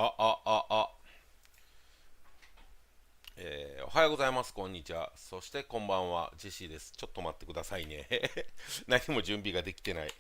あ、あ、あ、あ、おはようございます。こんにちは。そしてこんばんは。ジェシーです。ちょっと待ってくださいね。何も準備ができてない。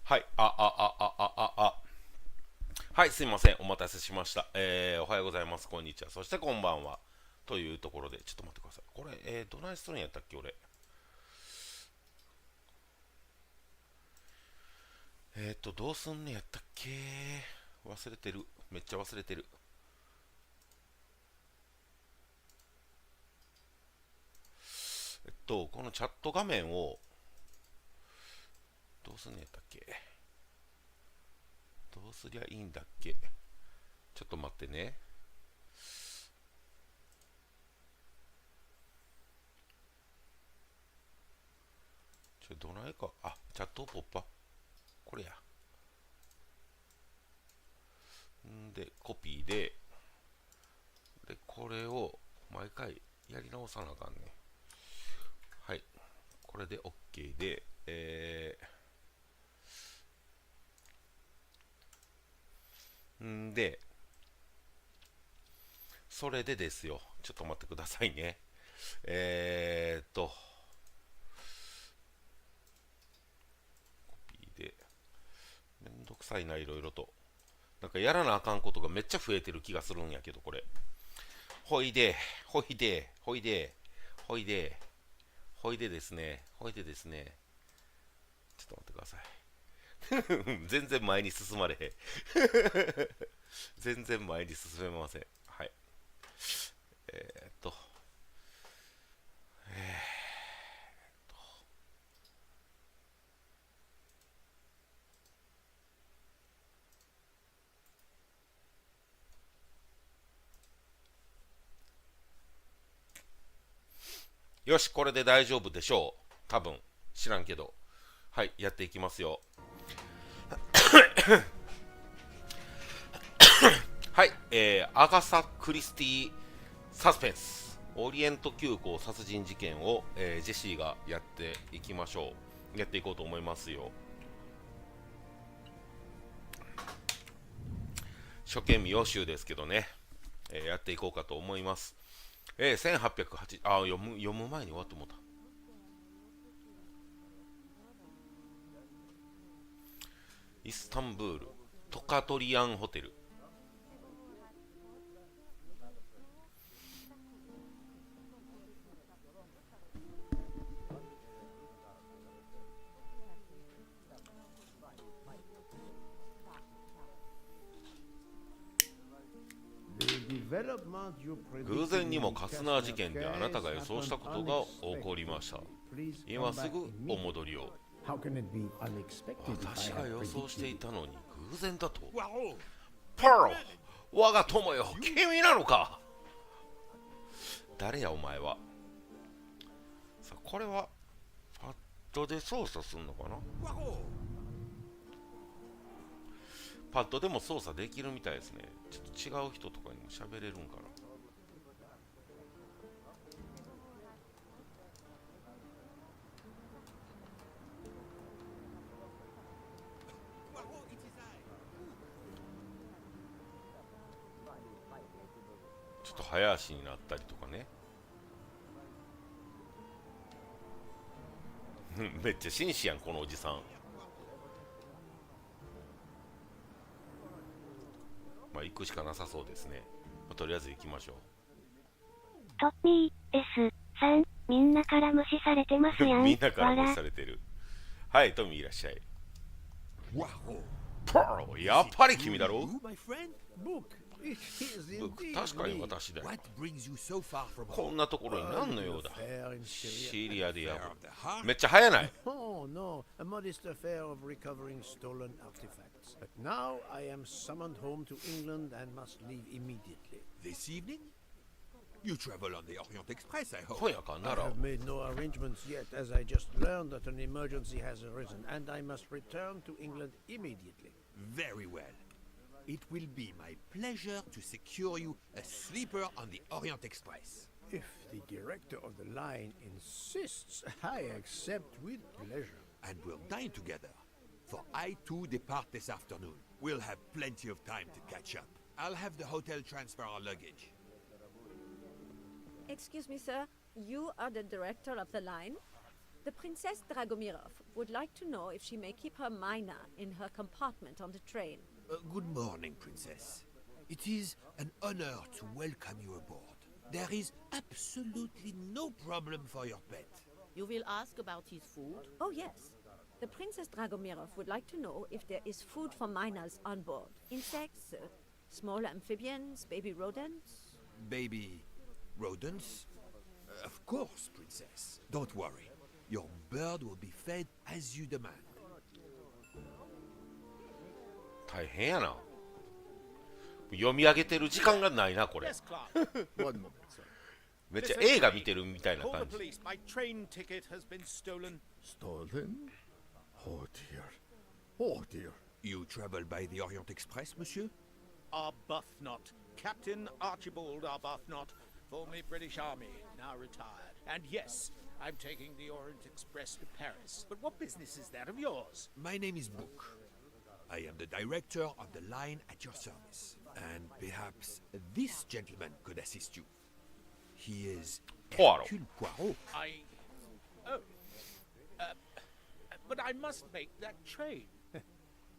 はい、はい、すいません。お待たせしました。おはようございます。こんにちは。そしてこんばんは。というところで、ちょっと待ってください。これ、どないしとるんやったっけ、俺。どうすんねやったっけ。忘れてる。めっちゃ忘れてる。このチャット画面を、どうすんねやったっけ。どうすりゃいいんだっけ。ちょっと待ってね。どないか。あ、チャットポップアップ。これや。んで、コピーで、これを毎回やり直さなあかんね。はい。これで OK で、んで、それでですよ。ちょっと待ってくださいね。コピーで、めんどくさいな、いろいろと。なんかやらなあかんことがめっちゃ増えてる気がするんやけど、これ。ほいで、ほいで、ほいで、ほいで、ほいでですね、ほいでですね、ちょっと待ってください。全然前に進まれへん。全然前に進めません。はい。えーっと、よし、これで大丈夫でしょう。多分。知らんけど。はい、やっていきますよ。はい、アガサクリスティーサスペンス。オリエント急行殺人事件を、ジェシーがやっていきましょう。やっていこうと思いますよ。初見未予習ですけどね、やっていこうかと思います。1808、読む前に終わってもうた。イスタンブール、トカトリアンホテル。偶然にもカスナー事件であなたが予想したことが起こりました。今すぐお戻りを。私が予想していたのに偶然だと。パロ、我が友よ、君なのか。誰やお前は。さあこれはパッドで操作するのかな。パッドでも操作できるみたいですね。ちょっと違う人とかにも喋れるんかな。ちょっと早足になったりとかね。めっちゃ紳士やんこのおじさん。まあ行くしかなさそうですね。まあ、とりあえず行きましょう。トミー S さん、みんなから無視されてますやん。みんなから無視されてる。はい、トミーいらっしゃい。やっぱり君だろ。僕、確かに私だよ。こんなところに何の用だ。シリアでやぶ。めっちゃ早ない。Oh no, a modest affair of recovering stolen artifacts. But now I am summoned home to England and must leave immediately. This evening? You travel on the Orient Express, I hope. 今夜かな I ら。 have made no arrangements yet, as I just learned that an emergency has arisen, and I must return to England immediately. Very well. It will be my pleasure to secure you a sleeper on the Orient Express. If the director of the line insists, I accept with pleasure. And we'll dine together. For I too depart this afternoon. We'll have plenty of time to catch up. I'll have the hotel transfer our luggage. Excuse me, sir. You are the director of the line? The Princess Dragomirov would like to know if she may keep her mina in her compartment on the train. Good morning, Princess. It is an honor to welcome you aboard. There is absolutely no problem for your pet. You will ask about his food? Oh, yes. The Princess Dragomirov would like to know if there is food for miners on board. Insects, small amphibians, baby rodents. Baby rodents? Of course, Princess. Don't worry. Your bird will be fed as you demand. 大変やな。読み上げてる時間がないなこれ。 Yes, Clark. One moment, sir. めっちゃ映画見てるみたいな Call 感 the じ。 police. My train ticket has been stolen. Stolen? Oh dear. Oh dear. You travel by the Orient Express, monsieur? Arbuthnot. Captain Archibald Arbuthnot, formerly British Army, now retired. And yes, I'm taking the Orient Express to Paris. But what business is that of yours? My name is Book. I am the director of the line at your service. And perhaps this gentleman could assist you. He is Poirot. Hercule Poirot. But I must make that train.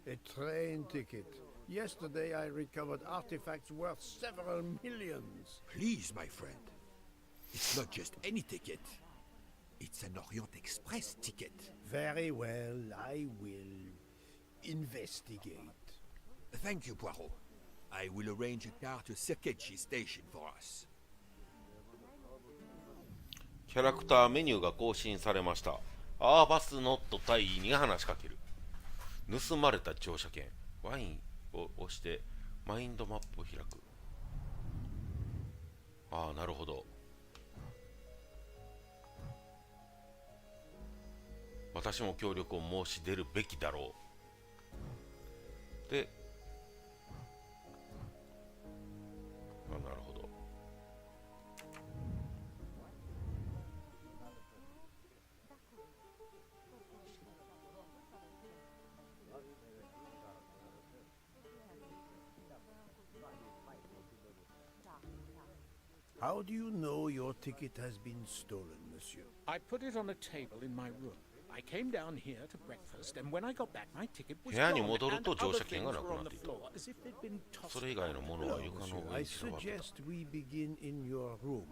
A train ticket. Yesterday I recovered artifacts worth several millions. Please, my friend. It's not just any ticket. It's an Orient Express ticket. Very well, I will investigate. Thank you, Poirot. I will arrange a car to Circuitry Station for us. キャラクターメニューが更新されました。アーバスノット大尉に話しかける。盗まれた乗車券。ワインを押してマインドマップを開く。ああ、なるほど。私も協力を申し出るべきだろう。で、あ、なるほど。How do you know your ticket has been stolen, monsieur? I put it on a table in my room. I came down here to breakfast, and when I got back, my ticket was 部屋に gone, 戻る and と乗 other 車券 things がな were くな on っ the ていた。 floor, as if they'd been そ tossed れ以外のもの Hello, は床の monsieur. 上 I に散らばってた。 suggest we begin in your room.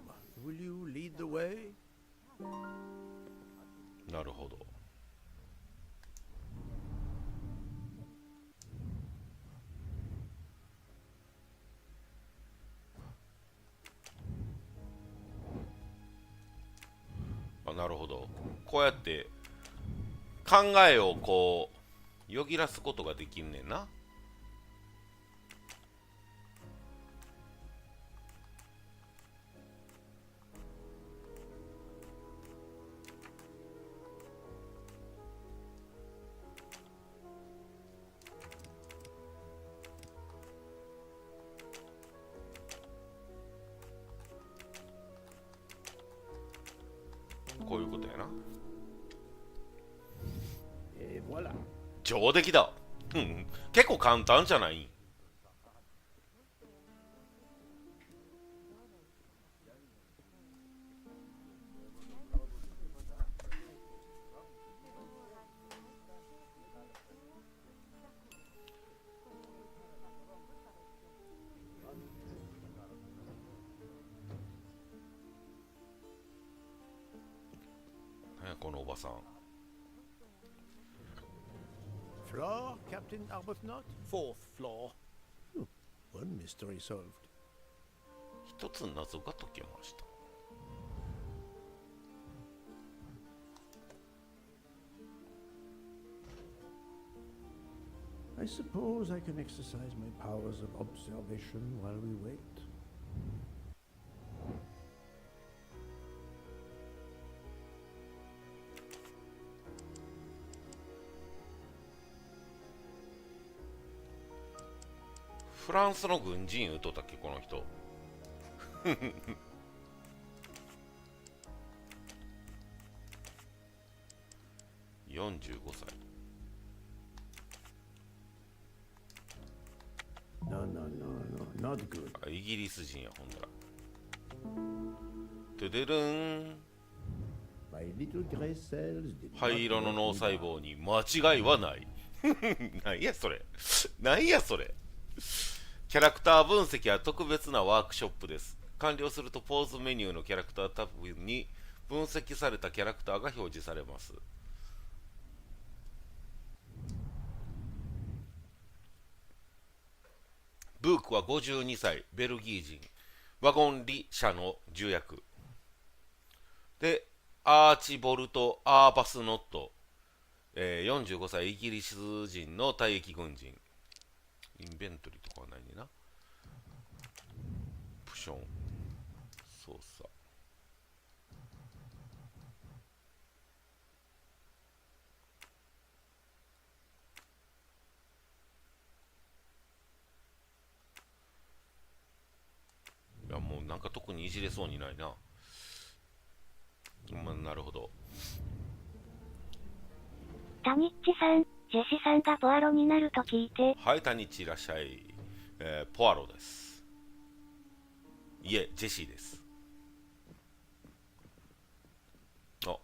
Will you lead the way? なるほど。あ、なるほど。こうやって考えをこうよぎらすことができんねんな。こういうことやな。 Et voilà. 上出来だ。うん結構簡単じゃない？何やこのおばさん。 Floor, Captain Arbuthnot? Fourth floor. One mystery solved. 一つ謎が解けました。I suppose I can exercise my powers of observation while we wait. フランスの軍人言うとったっけこの人。45歳。 No, no, no, no, not good. あイギリス人やほんだら。トゥドゥルーン。 My little gray cells did 灰 not 色の let 脳 me 細 down. 胞に間違いはない。なんやそれ。なんやそれ。キャラクター分析は特別なワークショップです。完了するとポーズメニューのキャラクタータブに分析されたキャラクターが表示されます。ブークは52歳、ベルギー人、ワゴンリ社の重役。で、アーチボルト・アーバスノット、45歳、イギリス人の退役軍人。インベントリーとかはないねんな。プション、操作。いやもうなんか特にいじれそうにないな。まあ、なるほど。タニッチさん、ジェシさんがポアロになると聞いて。はい、タニッチいらっしゃい。ポアロです。いえ、ジェシーです。あ、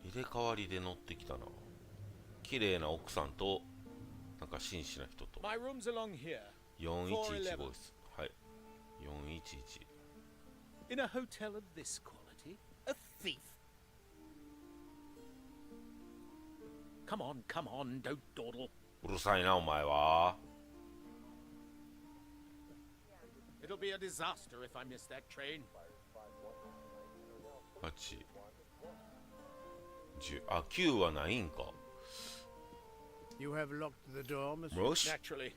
入れ替わりで乗ってきたな。綺麗な奥さんと、なんか紳士な人と。 My room's along here. 411号室。はい。411。 In a hotel of this quality? A thief? Come on, come on, don't dawdle. うるさいな、お前は。 It'll be a disaster if I miss that train. 8、10。あ、9はないんか。 You have locked the door, monsieur? よし。 Naturally.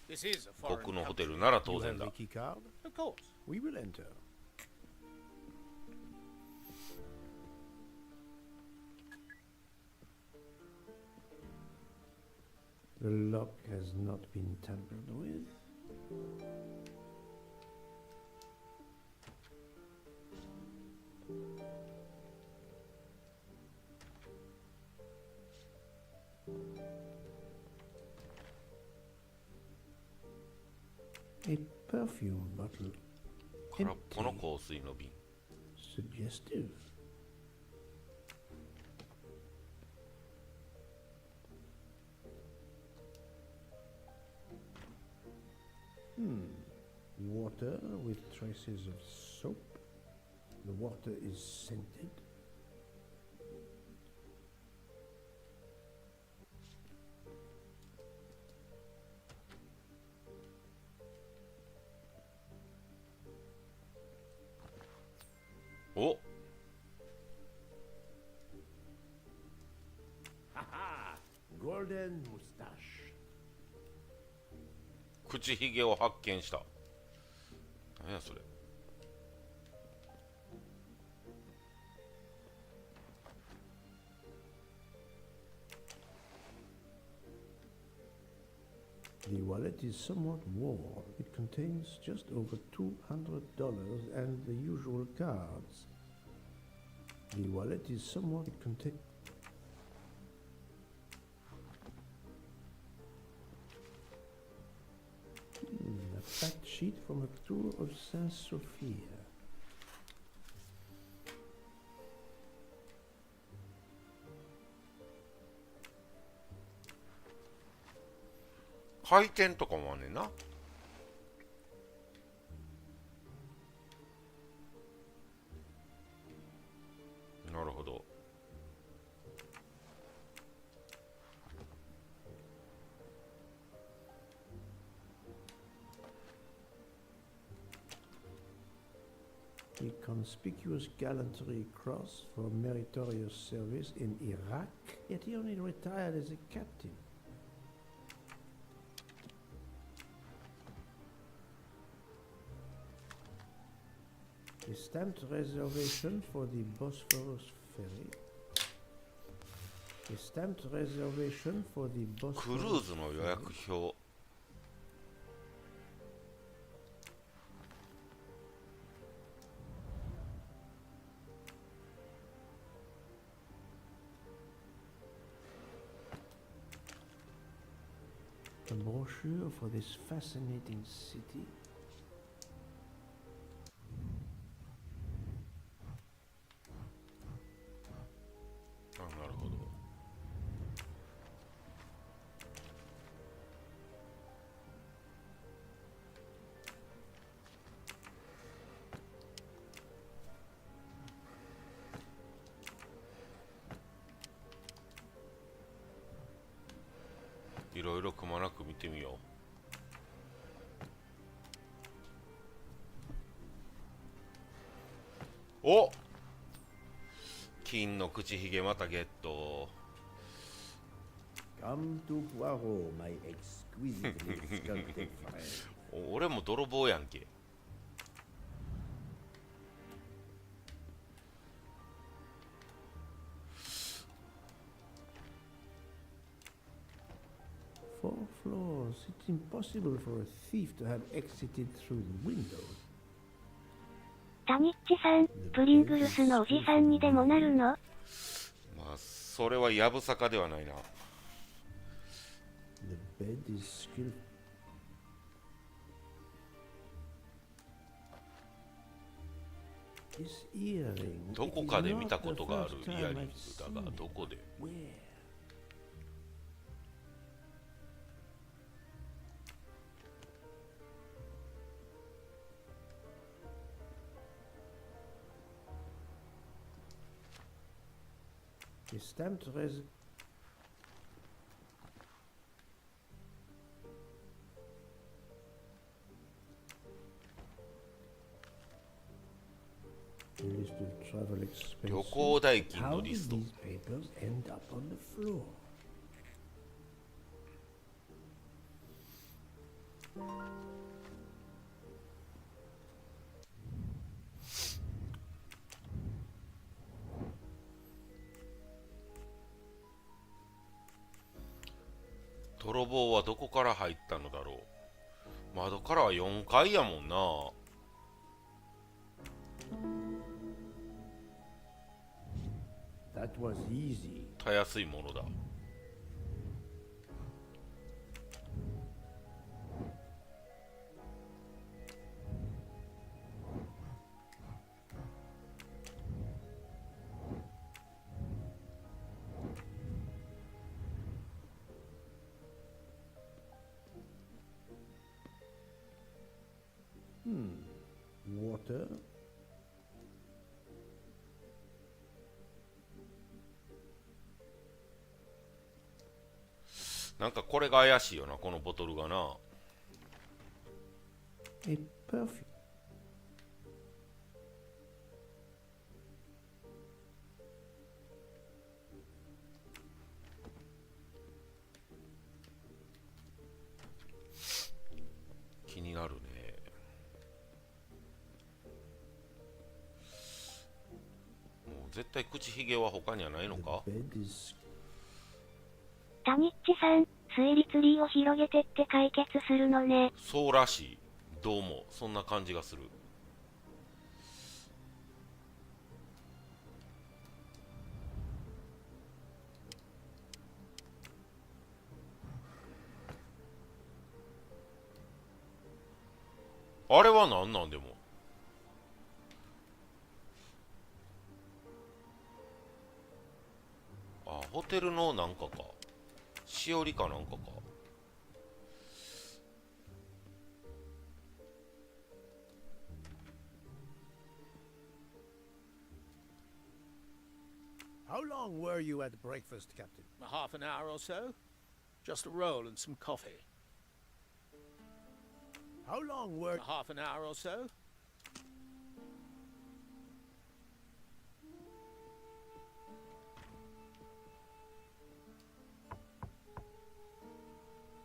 This is a foreign 僕のホテ country. ルなら You 当然 have だ the。key card? Of course. We will enter. The lock has not been tampered with. A perfume bottle. 空っぽの香水の瓶。 Suggestive. Water with traces of soap. The water is scented. Oh, Haha! Golden moustache. 口ひげを発見した。何やそれ。The wallet is somewhat worn. It contains just over $200 and the usual cards. The wallet is somewhat contained. A fact sheet from a tour of Saint Sophia. 回転とかもあんねんな。なるほど。The conspicuous gallantry cross for meritorious service in Iraq, yet he only retired as a captain. A stamped reservation for the Bosphorus ferry. A stamped reservation for the クルー Bosphorus ズの予約 ferry. 表。A brochure for this fascinating city. あ、なるほど。いろいろくまなく見てみよう。お、金の口ひげまたゲット。 Come to Poirot, my exquisitely sculpted friend. 俺も泥棒やんけ。Four floors. It's impossible for a thief to have exited through the window. タニッチさん、プリングルスのおじさんにでもなるの？まあそれはやぶさかではないな。 The bed is skilled. This earring. どこかで見たことがあるイヤリングだが、どこで？ Where? A stamped res. A list of travel expenses. 旅行代金 How の did リスト。 these papers end up on the floor? 泥棒はどこから入ったのだろう。窓からは4階やもんな。 That was easy. たやすいものだ。Water. なんかこれが怪しいよな、このボトルがな。 A perfume. 気になるね。もう絶対口ひげは他にはないのか？ Bed is タニッチさん、推理ツリーを広げてって解決するのね。そうらしい。どうもそんな感じがする。あれは何なんでも。あ、ホテルのなんかか。しおりかなんかか。How long were you at breakfast, Captain? Half an hour or so. Just a roll and some coffee. How long were... Half an hour or so.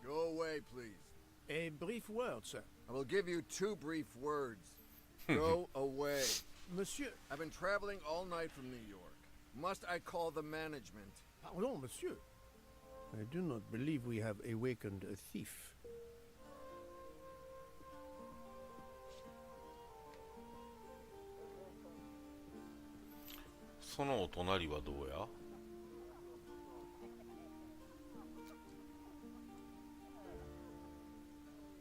Go away, please. A brief word, sir. I will give you 2 brief words. Go away. Monsieur... I've been traveling all night from New York. Must I call the management? Pardon, monsieur. I do not believe we have awakened a thief. そのお隣はどうや。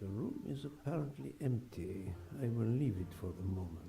The room is apparently empty. I will leave it for the moment.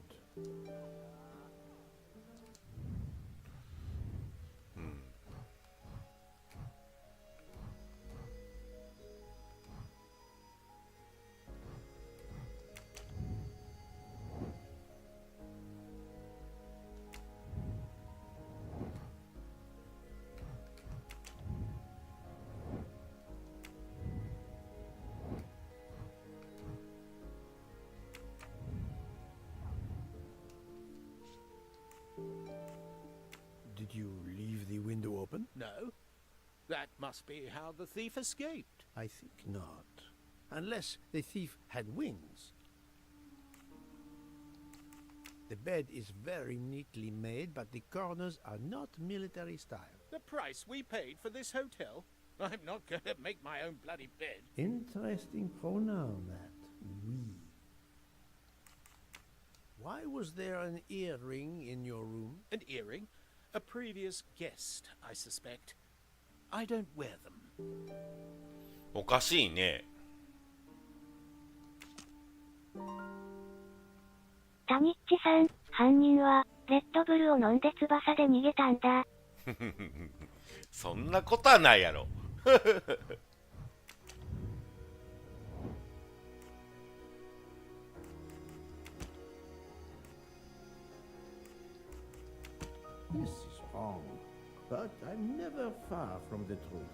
Did you leave the window open? No. That must be how the thief escaped. I think not. Unless the thief had wings. The bed is very neatly made, but the corners are not military style. The price we paid for this hotel? I'm not going to make my own bloody bed. Interesting pronoun, that. We. Why was there an earring in your room? An earring? A previous guest, I suspect. I don't wear them. おかしいね。タニッチさん、犯人は、レッドブルを飲んで翼で逃げたんだ。そんなことはないやろ。This is wrong, but I'm never far from the truth.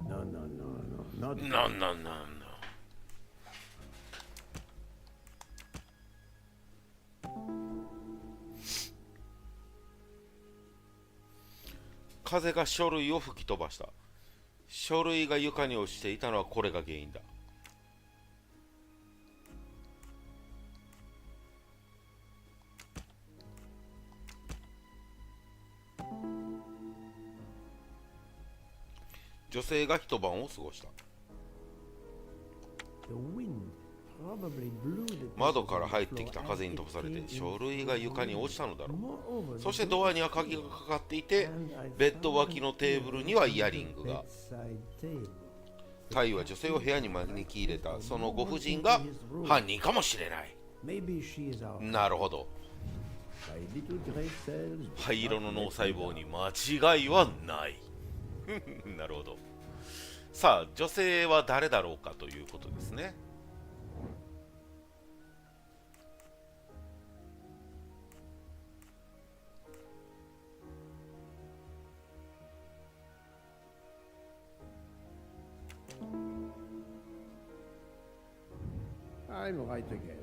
No, not No, no, no, no. 風が書類を吹き飛ばした。書類が床に落ちていたのはこれが原因だ。女性が一晩を過ごした。窓から入ってきた風に飛ばされて書類が床に落ちたのだろう。そしてドアには鍵がかかっていて、ベッド脇のテーブルにはイヤリングが。タイは女性を部屋に招き入れた。そのご婦人が犯人かもしれない。なるほど。灰色の脳細胞に間違いはない。なるほど。さあ、女性は誰だろうかということですね。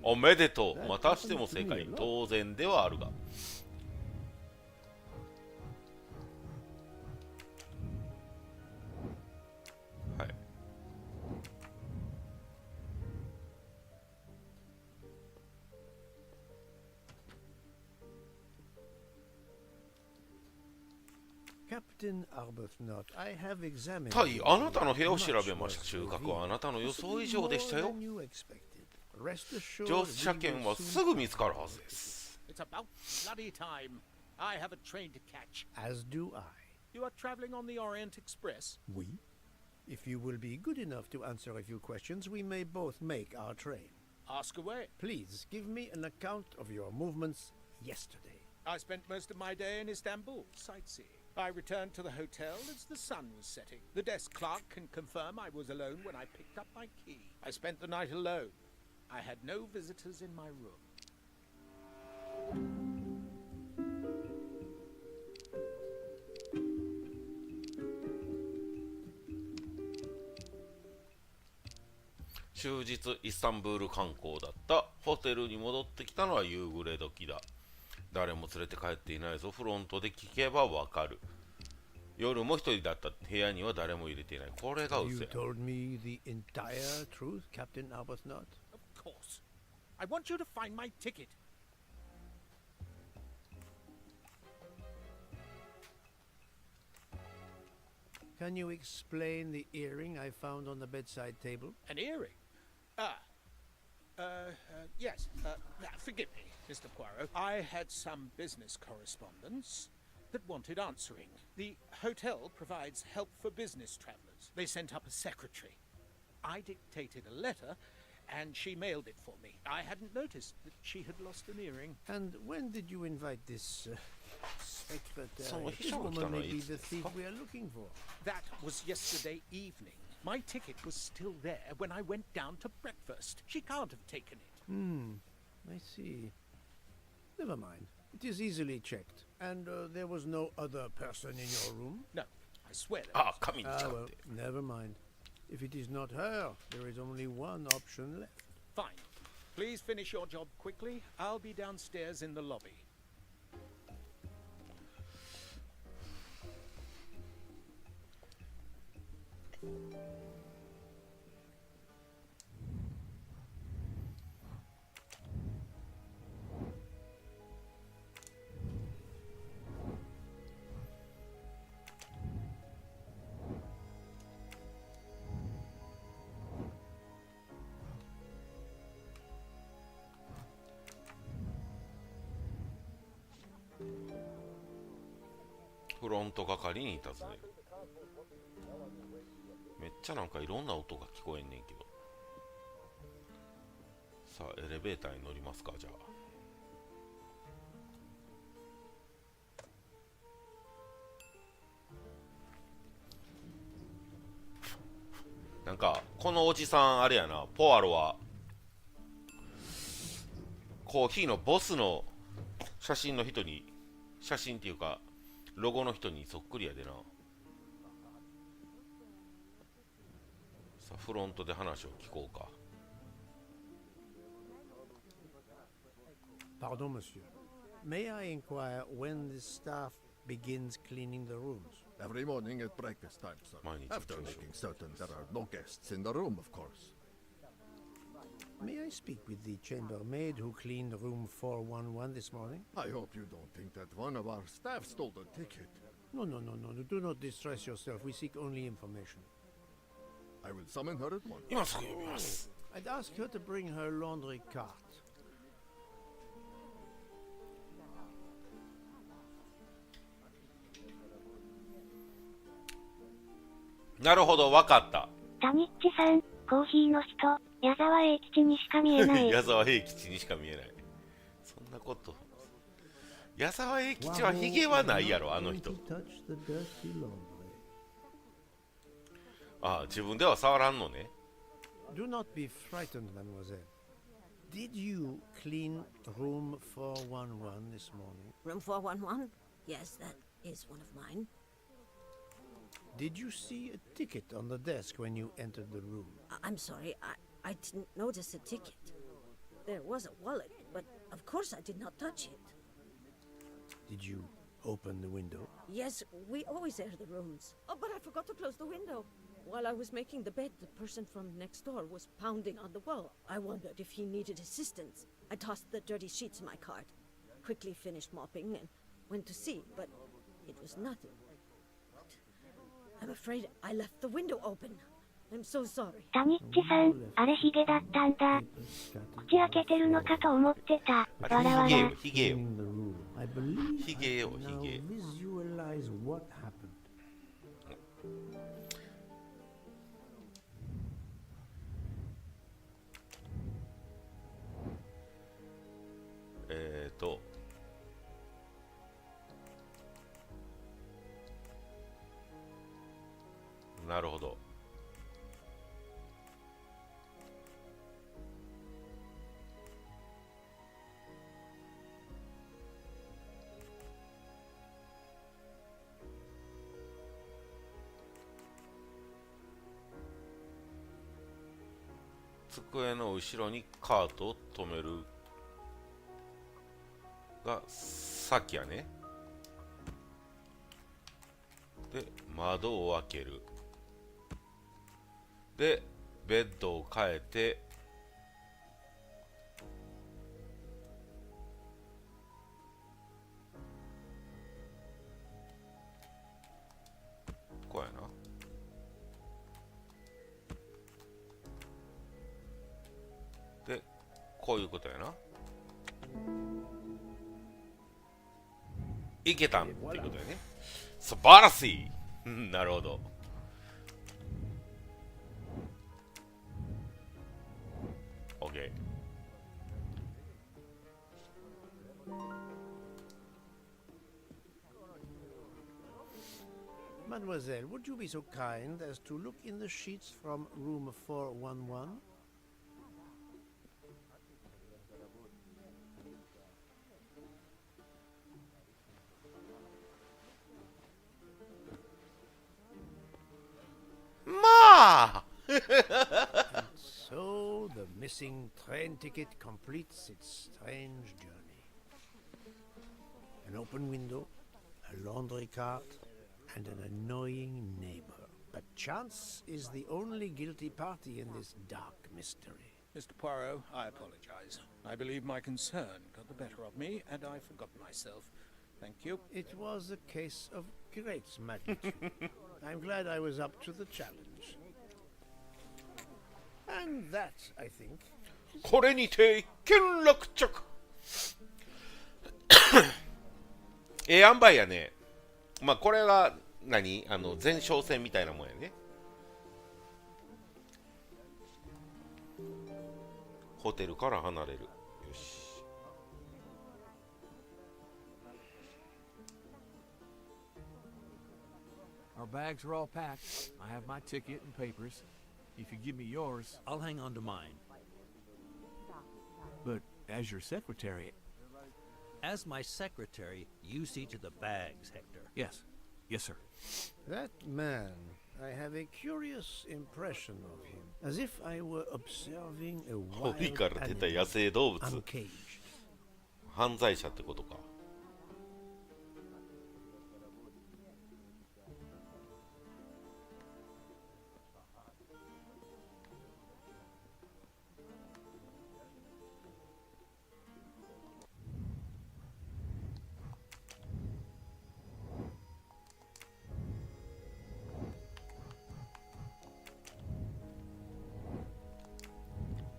おめでとう。またしても正解。当然ではあるが。はい。タイ、あなたの部屋を調べました。収穫はあなたの予想以上でしたよ。乗車券はすぐ見つかるはずです。It's about bloody time. I have a train to catch. As do I. You are traveling on the Orient Express? We? If you will be good enough to answer a few questions, we may both make our train. Ask away. Please give me an account of your movements yesterday. I spent most of my day in Istanbul, sightseeing. I returned to the hotel as the sun was setting. The desk clerk can confirm I was alone when I picked up my key. I spent the night alone. I had no visitors in my room.「終日イスタンブール観光だった。ホテルに戻ってきたのは夕暮れ時だ。誰も連れて帰っていないぞ。フロントで聞けばわかる。夜も一人だった。部屋には誰も入れていない。これが嘘 You や。 told me the entire truth, Captain Arbuthnot? Of course. I want you to find my ticket. Can you explain the earring I found on the bedside table? An earring? Yes. Forgive me, Mr. Poirot. I had some business correspondence that wanted answering. The hotel provides help for business travelers. They sent up a secretary. I dictated a letter, and she mailed it for me. I hadn't noticed that she had lost an earring. And when did you invite this secretary? So, This woman may be the thief we are looking for. That was yesterday evening. My ticket was still there when I went down to breakfast. She can't have taken it. I see. Never mind. It is easily checked. And there was no other person in your room? No, I swear there ああ、 was. 神に誓 Well, って。 never mind. If it is not her, there is only one option left. Fine. Please finish your job quickly. I'll be downstairs in the lobby. フロント係に尋ねる。めっちゃなんかいろんな音が聞こえんねんけど。さあ、エレベーターに乗りますか、じゃあ。なんかこのおじさんあれやな、ポアロはコーヒーのボスの写真の人に、写真っていうかロゴの人にそっくりやでな。さあフロントで話を聞こうか。 Pardon, monsieur. May I inquire when the staff begins cleaning the rooms? Every morning at breakfast time, sir. Mine is After usual. making certain there are no guests in the room, of course. May I speak with the chambermaid who cleaned room 411 this morning? I hope you don't think that one of our staff stole the ticket. No. Do not distress yourself. We seek only information. I will summon her at once. 今すぐ読みます。 I'd ask her to bring her laundry cart. なるほど、わかった。タニッチさん、コーヒーの人、矢沢永吉にしか見えない。矢沢永吉にしか見えない。そんなこと。矢沢永吉はヒゲはないやろ、あの人。 Touch the dirty laundry. ああ、自分では触らんのね。 Do not be frightened, mademoiselle. Did you clean room 411 this morning? Room 411? Yes, that is one of mine. Did you see a ticket on the desk when you entered the room? I'm sorry, I didn't notice a ticket. There was a wallet, but of course I did not touch it. Did you open the window? Yes, we always air the rooms. Oh, but I forgot to close the window. While I was making the bed, the person from next door was pounding on the wall. I wondered if he needed assistance. I tossed the dirty sheets in my cart, quickly finished mopping, and went to see, but it was nothing. I'm afraid I left the window open. I'm so sorry. タニッチさん、あれヒゲだったんだ。口開けてるのかと思ってた。わらわら。ヒゲよ。 Cleaning the room. I believe ヒゲよ、 I ヒ can now ゲ。 visualize what happened. なるほど。机の後ろにカートを止めるが先やね。で窓を開ける。でベッドを変えてこうやな。でこういうことやな。いけたんっていうことやね。素晴らしい。なるほど。OK。Mademoiselle, would you be so kind as to look in the sheets from room 411? Ma! So the missing train ticket completes its strange journey. An open window, a laundry cart, and an annoying neighbor. But chance is the only guilty party in this dark mystery. Mr. Poirot, I apologize. I believe my concern got the better of me, and I forgot myself. Thank you. It was a case of great magnitude. I'm glad I was up to the challenge. And that, I think, これにて見落着。塩梅やね。まあこれが何、前哨戦みたいなもんやね。ホテルから離れる。よし。Our bags are all packed. I have my ticket and papers. If you give me yours, I'll hang on to mine. But as your secretary... As my secretary, you see to the bags, Hector. Yes. Yes, sir. that man, I have a curious impression of him, as if I were observing a 檻 wild から出た野 animal 生動物。 uncaged. 犯罪者ってことか。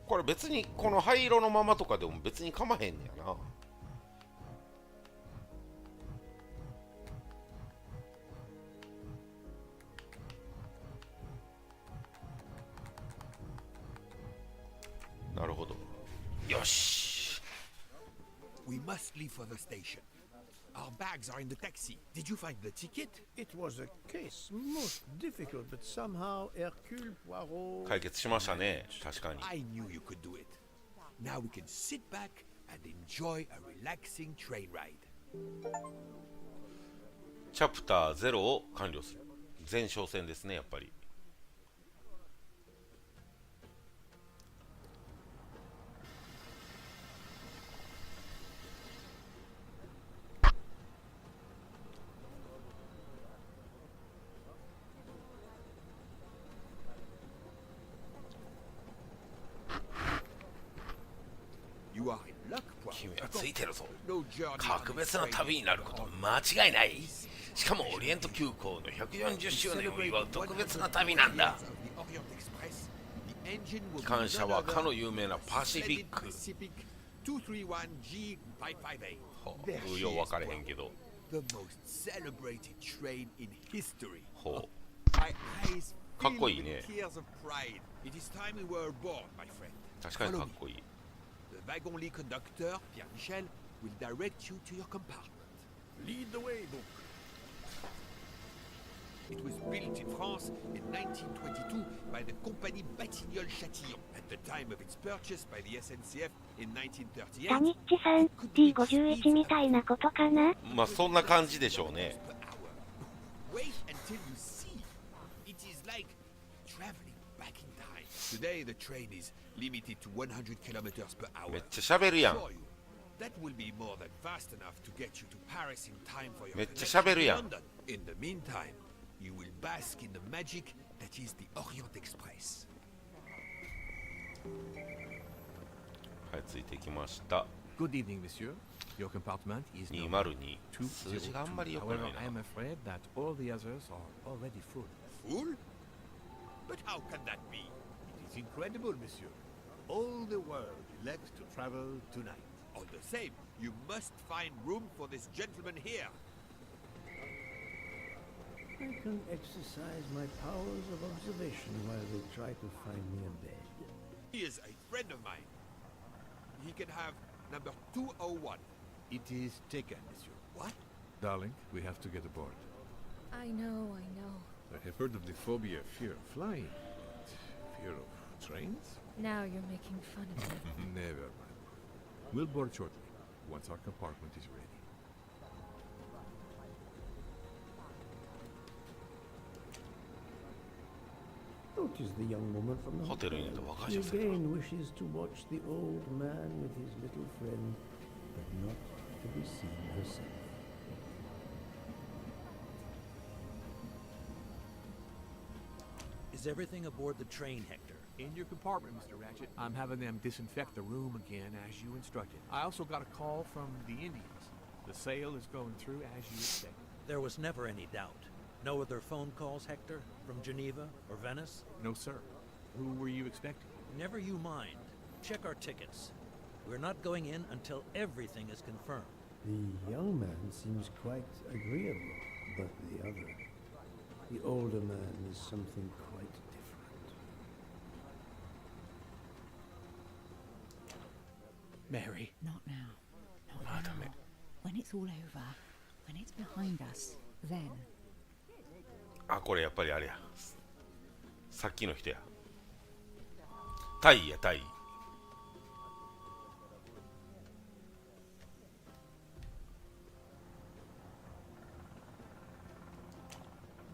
これ別にこの灰色のままとかでも別に構へんねやな。なるほど。よし。We must leave for the station. Our bags are in the taxi. Did you find the ticket? It was a case most difficult, but somehow Hercule Poirot 解決しましたね。確かに。 I knew you could do it. Now we can sit back and enjoy a relaxing train ride. チャプター0を完了する。前哨戦ですね、やっぱり。You are in luck, 君 Poirot. はついてるぞ。 No journey 格別な旅になること間違いない。しかもオリエント急行の140周年を祝う特別な旅なんだ。機関車はかの有名なパシフィック。 231G558. ほう、よう分かれへんけど。 The most celebrated train in history. ほう。My eyes かっ fill こいい with ね。 tears of pride. It is time we were aboard, my friend. 確かにかっこいい。 The wagon-lit conductor, Pierre Michel, will direct you to your compartment. Lead the way, donc. It was built in France in 1922 by the Compagnie Batignolles-Châtillon. At the time of its purchase by the SNCF in 1938, ザニッチさん、T51 みたいなことかな？まあそんな感じでしょうね。 Wait until you see. It is like traveling back in time. Today the train is limited to 100 kilometers per hour. めっちゃ喋るやん。 Assure you, that will be more than fast enough to get you to Paris in time for your めっちゃ connection 喋る to やん。 London. In the meantime, you will bask in the magic that is the Orient Express. はい、ついてきました。 Good evening, monsieur. Your compartment is number 202。数字があんまり良く However, ない I am な。 afraid that all the others are already full. Fool? But how can that be? It is incredible, monsieur. All the world elects to travel tonight. All the same, you must find room for this gentleman here. I can exercise my powers of observation while they try to find me a bed. He is a friend of mine. He can have number 201. It is taken, monsieur. What? Darling, we have to get aboard. I know, I know. I have heard of the phobia, fear of flying, fear of trains. Now you're making fun of me. Never mind. We'll board shortly, once our compartment is ready. Notice the young woman from the ホテルにいた hotel. 若 She 女性か。 again wishes to watch the old man with his little friend, but not to be seen herself. Is everything aboard the train, Hector? In your compartment, Mr. Ratchet. I'm having them disinfect the room again as you instructed. I also got a call from the Indians. The sale is going through as you expected. There was never any doubt. No other phone calls, Hector? From Geneva or Venice? No, sir. Who were you expecting? Never you mind. Check our tickets. We're not going in until everything is confirmed. The young man seems quite agreeable, but the other, the older man, is something quite different. Mary. Not now. Not now. When it's all over, when it's behind us, then. あ、これやっぱりあれや。さっきの人や。タイや、タイ。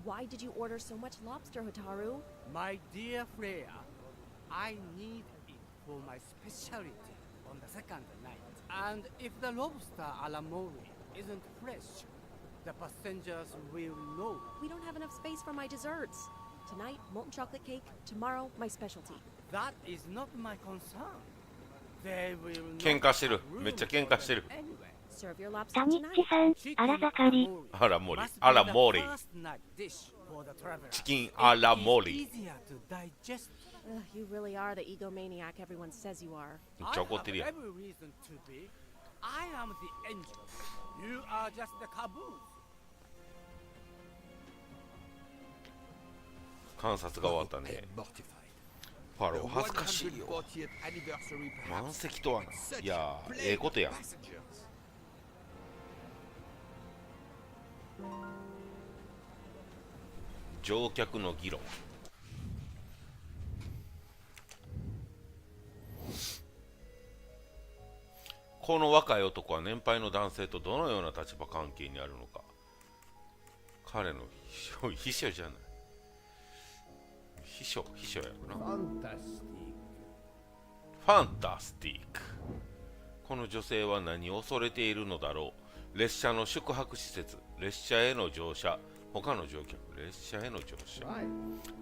Why did you order so much lobster, Hotaru? My dear Freya, I need it for my specialty on the second night. And if the lobster a la mole isn't fresh, the passengers will know. We don't have enough space for my desserts. Tonight, molten chocolate cake. Tomorrow, my specialty. That is not my concern. They will 喧嘩してる。めっちゃ喧嘩してる。 Serve your lobster ザニッチ tonight. さん、あら盛り。あらモリ。あらモリ。 チキンあらモリ。 You really are the egomaniac everyone says you are. めっちゃ怒ってるやん。 I am the engine. You are just the caboose. 観察が終わったね。ファロー恥ずかしいよ。満席とはな。いやー、ええことやん。乗客の議論。この若い男は年配の男性とどのような立場関係にあるのか。彼の秘書じゃない。秘書やろな。ファンタスティック。この女性は何を恐れているのだろう。列車の宿泊施設、列車への乗車、他の乗客、列車への乗車。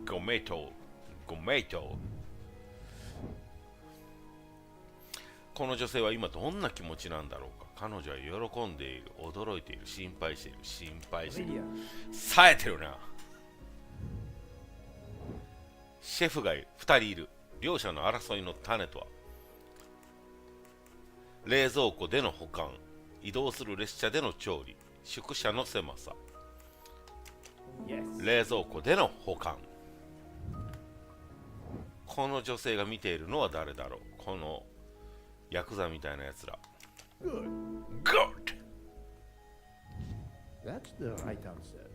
ごめいとう、ごめいとう。この女性は今どんな気持ちなんだろうか。彼女は喜んでいる、驚いている、心配している、心配している。冴えてるな。シェフが2人いる。両者の争いの種とは、冷蔵庫での保管、移動する列車での調理、宿舎の狭さ。冷蔵庫での保管。この女性が見ているのは誰だろう。このヤクザみたいなやつら。 Good. Good! That's the right answer.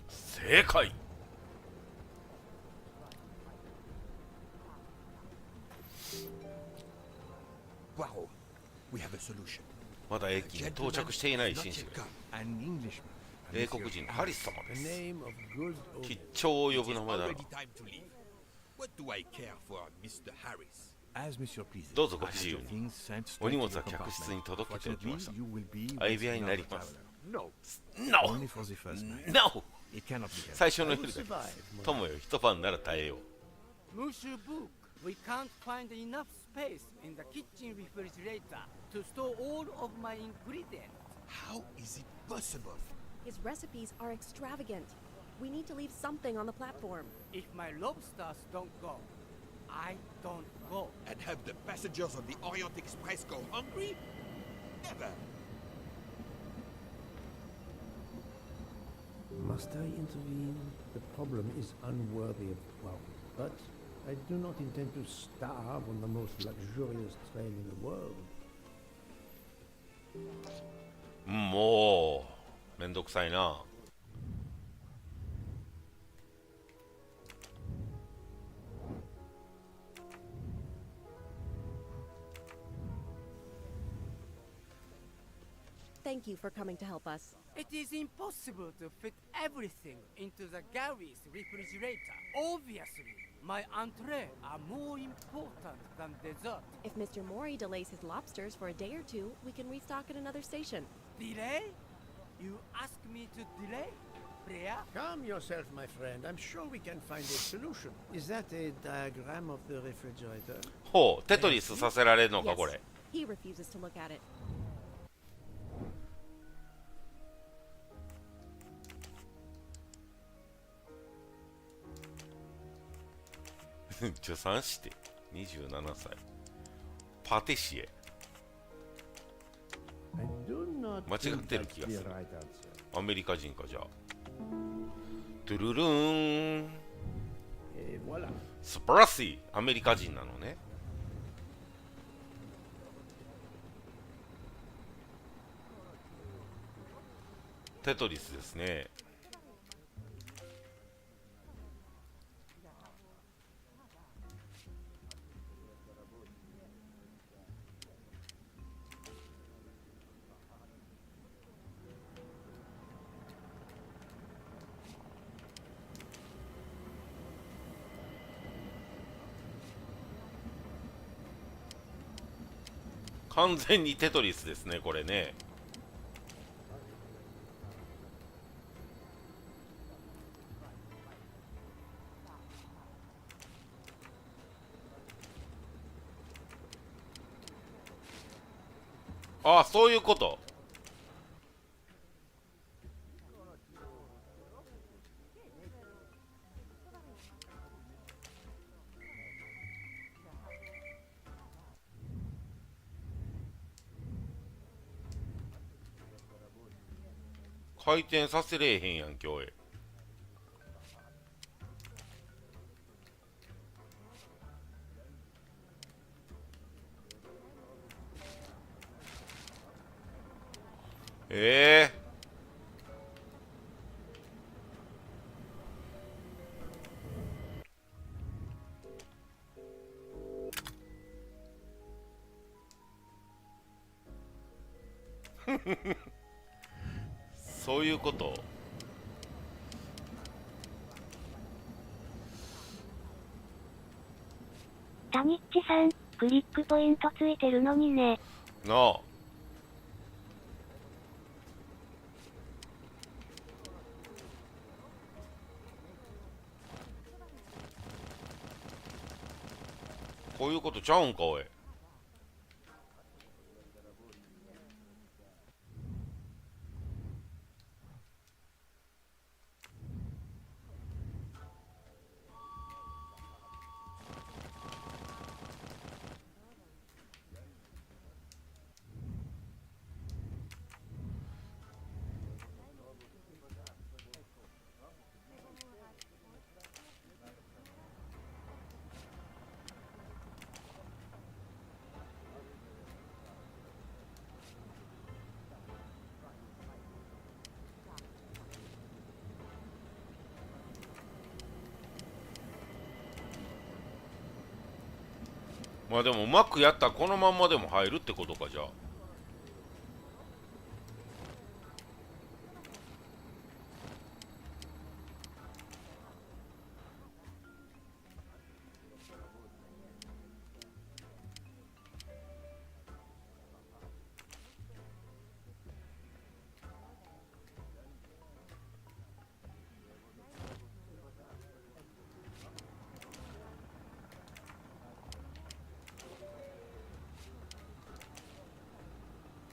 正解。Wow, we have a solution. まだ駅に到着していない紳士がいる。 An Englishman. 英国人のハリス様で The す。 name of good old 吉兆を呼ぶ名前だろ Already time to leave. What do I care for Mr. Harris? As Monsieur pleases. どうぞご I 自 have 由 your に。 things sent お straight 荷 to 物 your は客室 compartment. に届けておきました。 Fortunately, you will be with 相部屋になり another ます。 traveler. No, No! only for the first night. No! It cannot be helped. 最初の I 夜 will だ survive. け。友よ、一晩なら耐えよう。 Monsieur Book, we can't find enough space in the kitchen refrigerator to store all of my ingredients. How is it possible? His recipes are extravagant. We need to leave something on the platform. If my lobsters don't go, I don't go. And have the passengers of the Orient Express go hungry? Never. Must I intervene? The problem is unworthy of well, but I do not intend to starve on the most luxurious train in the world. もうめんどくさいな。Thank you for coming to help us. It is impossible to fit everything into the Gary's refrigerator. Obviously, my entree are more important than dessert. If Mr. Mori delays his lobsters for a day or two, we can restock at another station. Delay? You ask me to delay? Freya? Calm yourself, my friend. I'm sure we can find a solution. Is that a diagram of the refrigerator? ほう、テトリスさせられるのか、 Yes. これ。 He refuses to look at it. 助産して27歳。パティシエ。 I do not 間違 think ってる that's 気が the する。 right answer. アメリカ人か、じゃあ。トゥルルーン。 Et voilà. 素晴らしい。アメリカ人なのね。テトリスですね。完全にテトリスですね、これね。ああ、そういうこと。回転させれえへんやん、今日へ。そういうこと。タニッチさん、クリックポイントついてるのにね。なあ。こういうことちゃうんか、おい。まあでもうまくやったらこのまんまでも入るってことか。じゃあ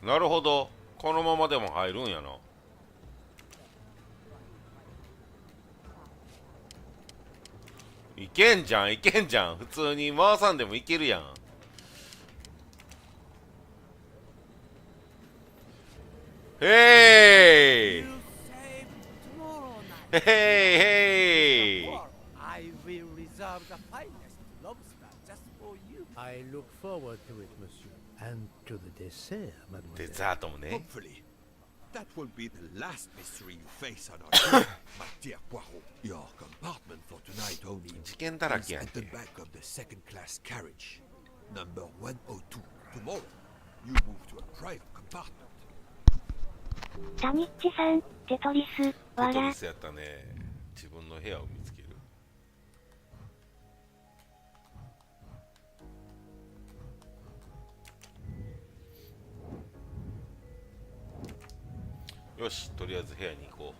なるほど、このままでも入るんやな。いけんじゃん、いけんじゃん。普通に回さんでもいけるやん。へいへいへい。 I will reserve the finest lobster just for you. I look forward to it, monsieur. And to the dessert, デ mademoiselle. ザートもね。 Hopefully, that will be the last mystery you face on our trip, my dear Poirot. Your compartment for tonight only 事件だらけ is やん at け。 the back of the second-class carriage, number 102. Tomorrow, you move to a private compartment. タニッチさん、テトリス、テトリ笑。スやったね。自分の部屋を見つける。よし、とりあえず部屋に行こ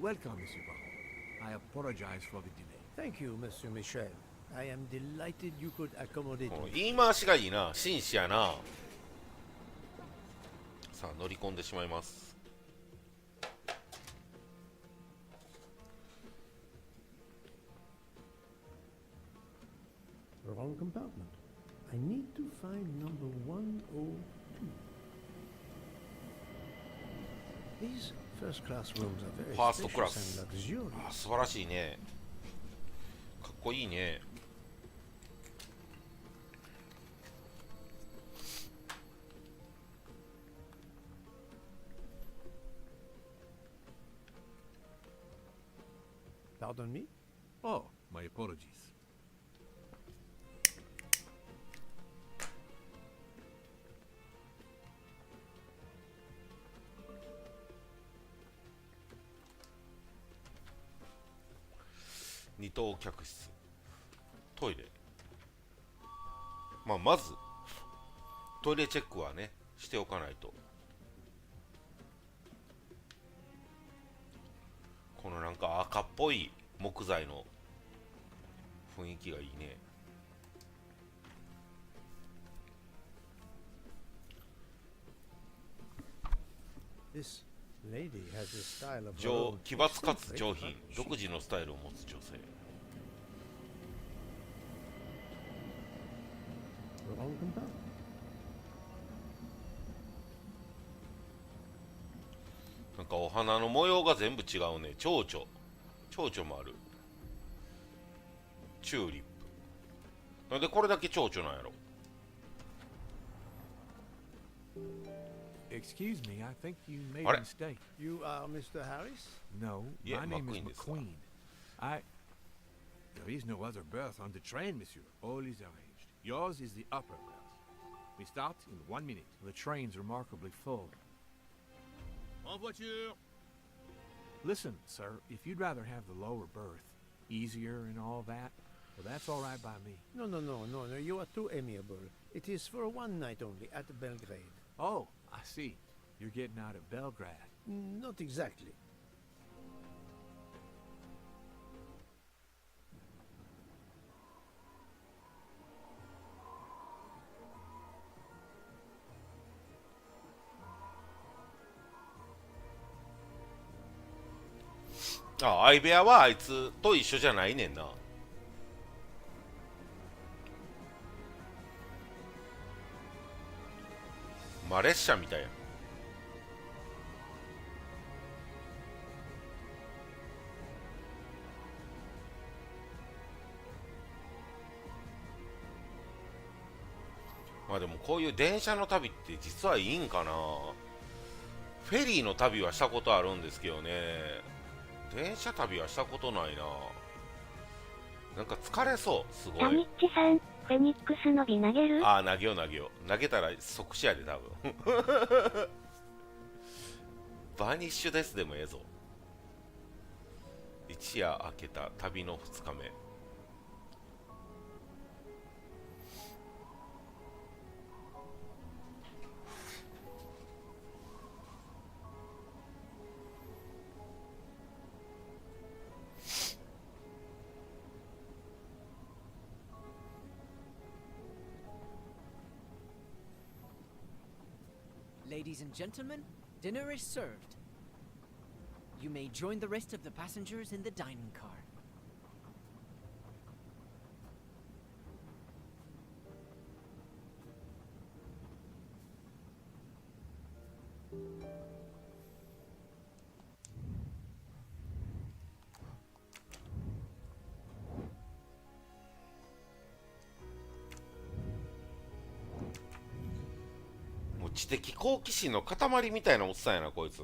Welcome, Monsieur Poirot. I apologize for the delay. Thank you, Monsieur Michel. I am delighted you could accommodate う。この me. 言い回しがいいな。紳士やな。さあ、乗り込んでしまいます。Wrong compartment. I need to find number 102. These first-class rooms are very ファーストクラ spacious ス and。luxurious. あ、素晴らしいね。かっこいいね。Pardon me? Oh, my apologies. 二等客室、トイレ。まあ、まずトイレチェックはねしておかないと。このなんか赤っぽい木材の雰囲気がいいね。This lady has a style of her own. 奇抜かつ上品、独自のスタイルを持つ女性。 Wrong compartment. なんかお花の模様が全部違うね。蝶々もある。チューリップ。なんでこれだけ蝶々なんやろ。 Excuse me, I think you made あ a れ mistake. You are Mr. Harris? No, Yeah, my name is McQueenですわ。 McQueen. There is no other berth on the train, monsieur. All is arranged. Yours is the upper berth. We start in 1 minute. The train's remarkably full. En voiture. Listen, sir, if you'd rather have the lower berth, easier and all that, well, that's all right by me. No. You are too amiable. It is for one night only at Belgrade. Oh, I see. You're getting out of Belgrade. Not exactly.「あ、相部屋はあいつと一緒じゃないねんな。」マレッシャみたいや。まあでもこういう電車の旅って実はいいんかな。フェリーの旅はしたことあるんですけどね、電車旅はしたことないな。なんか疲れそう、すごい。タニッチさん、フェニックスのビ投げる？ああ、投げよう投げよう。投げたら即死やで、多分。バニッシュですでもええぞ。一夜明けた旅の2日目。Ladies and gentlemen, dinner is served. You may join the rest of the passengers in the dining car.知的好奇心の塊みたいなおっさんやな、こいつ。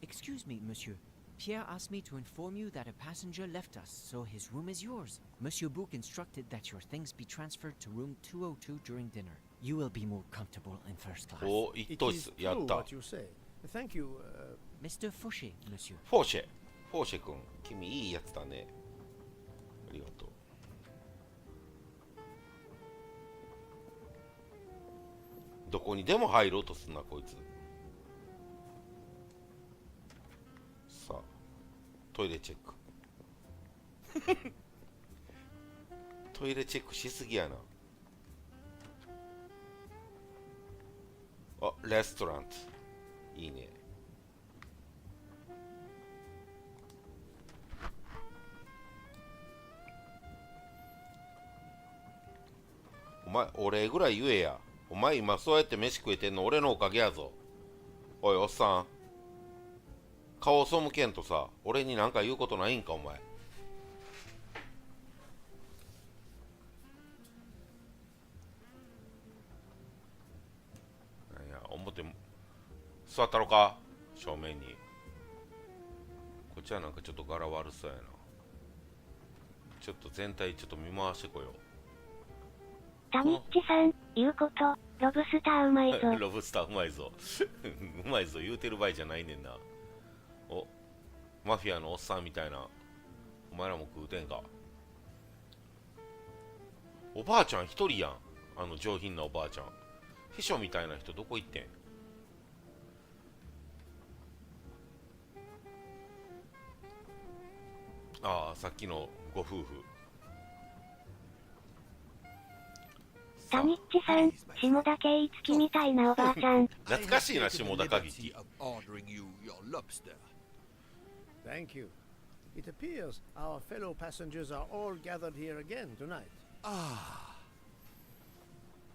Excuse me, monsieur. Pierre asked me to inform you that a passenger left us, so his room is yours. Monsieur Bouc instructed that your things be transferred to room 202 during dinner. You will be more comfortable in first class. お、一等室やった。Thank you, Mr. Fauché, monsieur. フォーシェ、フォーシェ君、君いいやつだね。ありがとう。どこにでも入ろうとすんな、こいつ。さあ、トイレチェック。トイレチェックしすぎやな。あ、レストラント。いいね。お前、お礼ぐらい言えや。お前今そうやって飯食えてんの俺のおかげやぞ。おい、おっさん。顔を背けんとさ、俺に何か言うことないんか、お前。いや、表も。座ったろか正面に。こっちはなんかちょっと柄悪そうやな。ちょっと全体ちょっと見回してこよう。タミッチさん、言うこと、ロブスターうまいぞ。ロブスターうまいぞ。うまいぞ言うてる場合じゃないねんな。お、マフィアのおっさんみたいな。お前らも食うてんか。おばあちゃん一人やん。あの上品なおばあちゃん。秘書みたいな人どこ行ってん。ああ、さっきのご夫婦。タニッチさん、下田圭一みたいなおばあちゃん。懐かしいな、下田景樹。Thank you. It appears our fellow passengers are all gathered here again tonight. Ah.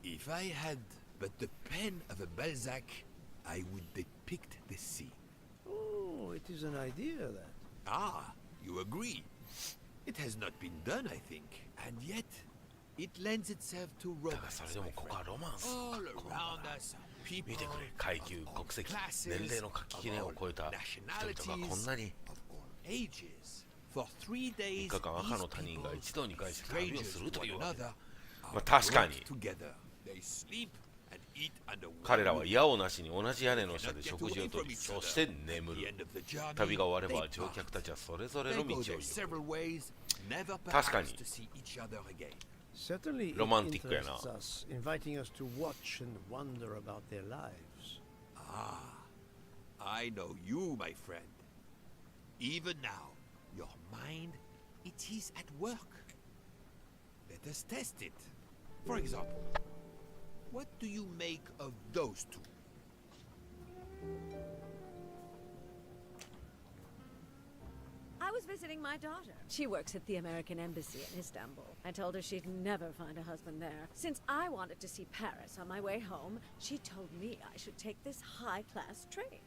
If I had but the pen of a Balzac, I would depict the sea. Oh, it is an idea, that. Ah, you agree. It has not been done, I think, and yet it lends itself to romance. All around us, people 見てくれ、階級、国籍、年齢の垣根を越えた人々がこんなに。ages. For 3 days, 3日間赤の他人が一堂に会して旅を strangers すると to いう one わけだ。 another まあ確かに together. They sleep and eat under 彼らは矢をなしに同じ屋根の下で食事をとり、そして眠る。旅が終われば乗客たちはそれぞれの道を行く。確かに Certainly, it ロマンティックやな。 interests us, inviting us to watch and wonder about their lives. Ah, I know you, my friend. Even now, your mind, it is at work. Let us test it. For example, what do you make of those two? I was visiting my daughter. She works at the American Embassy in Istanbul. I told her she'd never find a husband there. Since I wanted to see Paris on my way home, she told me I should take this high-class train.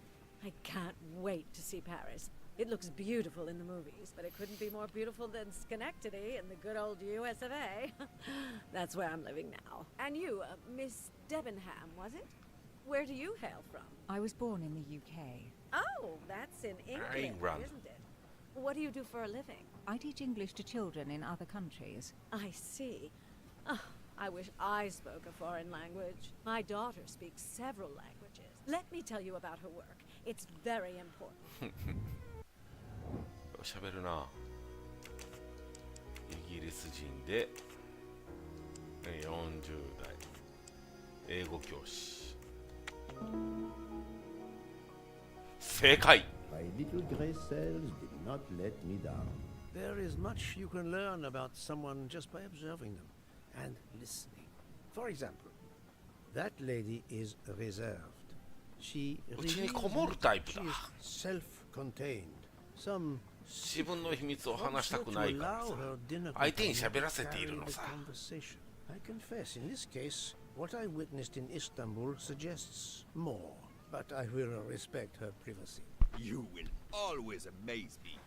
I can't wait to see Paris. It looks beautiful in the movies, but it couldn't be more beautiful than Schenectady in the good old US of A. That's where I'm living now. And you, Miss Debenham, was it? Where do you hail from? I was born in the UK. Oh, that's in England, isn't it? What do you do for a living? I teach English to children in other countries. I see. Oh, I wish I spoke a foreign language. My daughter speaks several languages. Let me tell you about her work. It's very important. 喋るな。イギリス人で40代英語教師。正解。 My little grey cells did not let me down. There is much you can learn about someone just by observing them and listening. For example, that lady is reserved. She is self-contained. Some 自分の秘密を話したくないからさ、相手に喋らせているのさ。I confess, in this case, what I witnessed in Istanbul suggests more, but I will respect her privacy. You will always amaze me.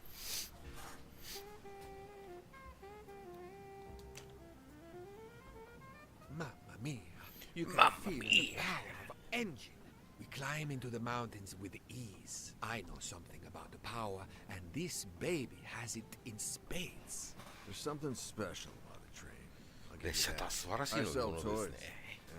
Mamma mia. You can feel the power of an engine. We climb into the mountains with ease. I know something about the power, and this baby has it in spades. There's something special about a train. I'll give 列車 you とは that. 素晴らしい I 乗り sell 物です toys, ね。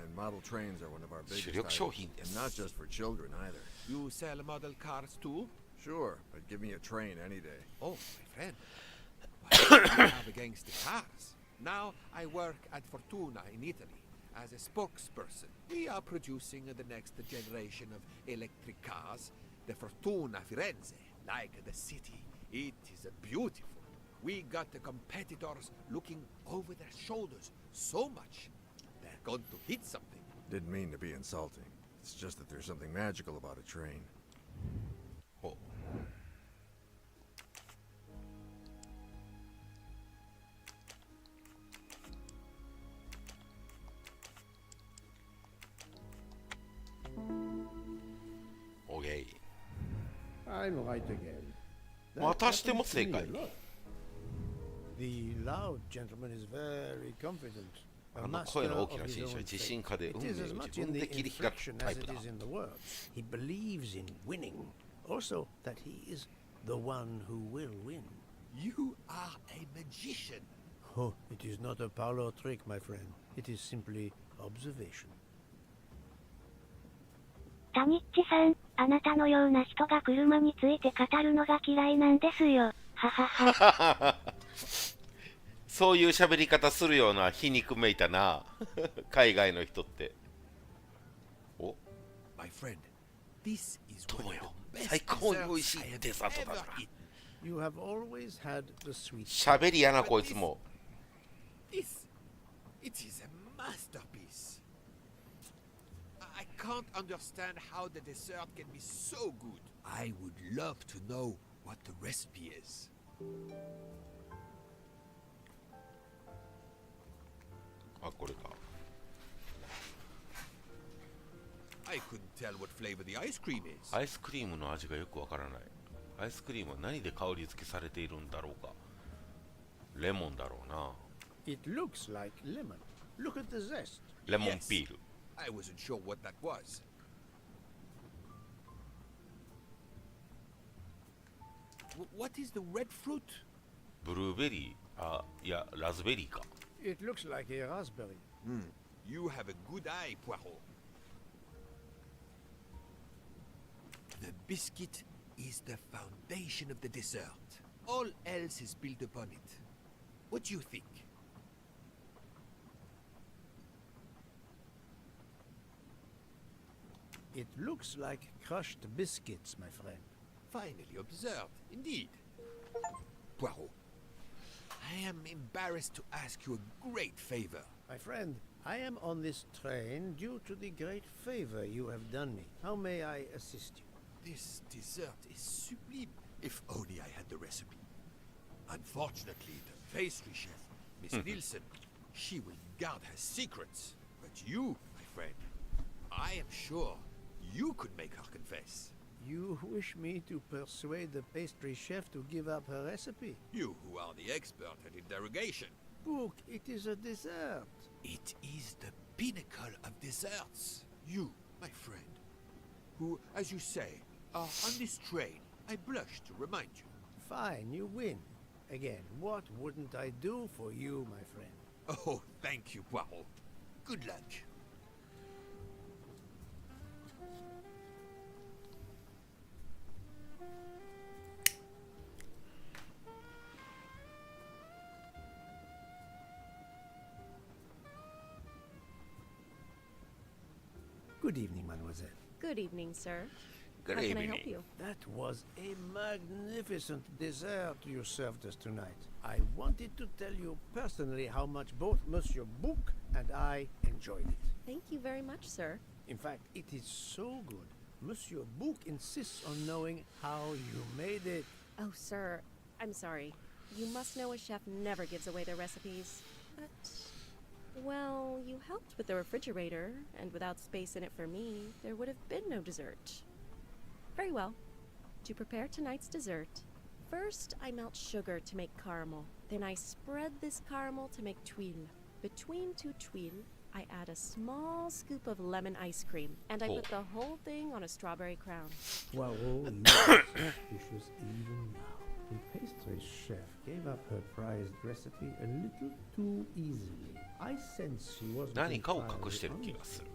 and model trains are one of our 主 biggest 力商 titles, 品で and す。 not just for children either. You sell model cars too? Sure, but give me a train any day. Oh, my friend. What do you have against the cars? Now I work at Fortuna in Italy as a spokesperson. We are producing the next generation of electric cars, the Fortuna Firenze, like the city. It is beautiful. We got the competitors looking over their shoulders so much. They're going to hit something. Didn't mean to be insulting. It's just that there's something magical about a train. Oh. Okay. I'm right again. またしても正解。 The loud gentleman is very confident. あの声の大きな紳士は自信家で運命を自分で切り開くタイプだ。 He believes in winning. Also, that he is the one who will win. You are a magician. Oh, it is not a parlor trick, my friend. It is simply observation. タニッチさん、あなたのような人が車について語るのが嫌いなんですよ。ははは。そういう喋り方するような皮肉めいたな海外の人って。お、 My friend, this is 友よ、最高に美味しいデザートだな。 You have always had the sweet. 喋りやなこいつも。 This, it is a masterpiece. I can't understand how the dessert can be so good. I would love to know what the recipe is. あ、これか。 I couldn't tell what flavor the ice cream is. アイスクリームの味がよくわからない。アイスクリームは何で香り付けされているんだろうか。レモンだろうな。 It looks like lemon. Look at the zest. レモンピール。 I wasn't sure what that was. What is the red fruit? ブルーベリー、あ、いや、ラズベリーか。 It looks like a raspberry. You have a good eye, Poirot. The biscuit is the foundation of the dessert. All else is built upon it. What do you think? It looks like crushed biscuits, my friend. Finely observed, indeed. Poirot, I am embarrassed to ask you a great favor. My friend, I am on this train due to the great favor you have done me. How may I assist you? This dessert is sublime. If only I had the recipe. Unfortunately, the pastry chef, Miss Nielsen, she will guard her secrets. But you, my friend, I am sure you could make her confess. You wish me to persuade the pastry chef to give up her recipe? You who are the expert at interrogation. Book, it is a dessert. It is the pinnacle of desserts. You, my friend, who, as you say, are on this train. I blush to remind you. Fine, you win. Again, what wouldn't I do for you, my friend? Oh, thank you, Poirot. Good luck. Good evening, mademoiselle. Good evening, sir. Good How evening. can I help you? That was a magnificent dessert you served us tonight. I wanted to tell you personally how much both Monsieur Bouc and I enjoyed it. Thank you very much, sir. In fact, it is so good. Monsieur Bouc insists on knowing how you made it. Oh, sir, I'm sorry. You must know a chef never gives away their recipes. But, well, you helped with the refrigerator, and without space in it for me, there would have been no dessert. Very well. To prepare tonight's dessert, first I melt sugar to make caramel. Then I spread this caramel to make tuile. Between two tuiles, I add a small scoop of lemon ice cream, and I put the whole thing on a strawberry crown. Wow, you are suspicious even now. The pastry chef gave up her prized recipe a little too easily. I sense she was 何かを隠してる気がする。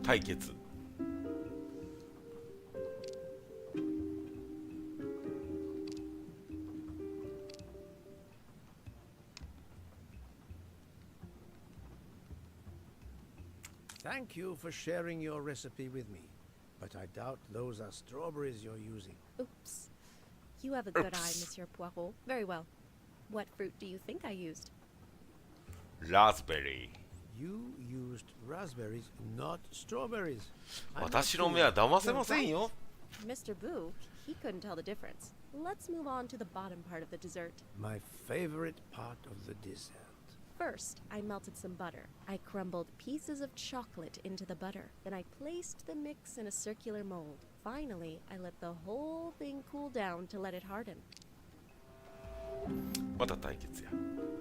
対決。Thank you for sharing your recipe with me, but I doubt those are strawberries you're using. Oops. You have a good eye, Monsieur Poirot. Very well. What fruit do you think I used? Raspberry. You used raspberries, not strawberries. 私の目は騙せませんよ。 Mr. Boo, he couldn't tell the difference. Let's move on to the bottom part of the dessert. My favorite part of the dessert. First, I melted some butter. I crumbled pieces of chocolate into the butter. Then I placed the mix in a circular mold. Finally, I let the whole thing cool down to let it harden. また対決や。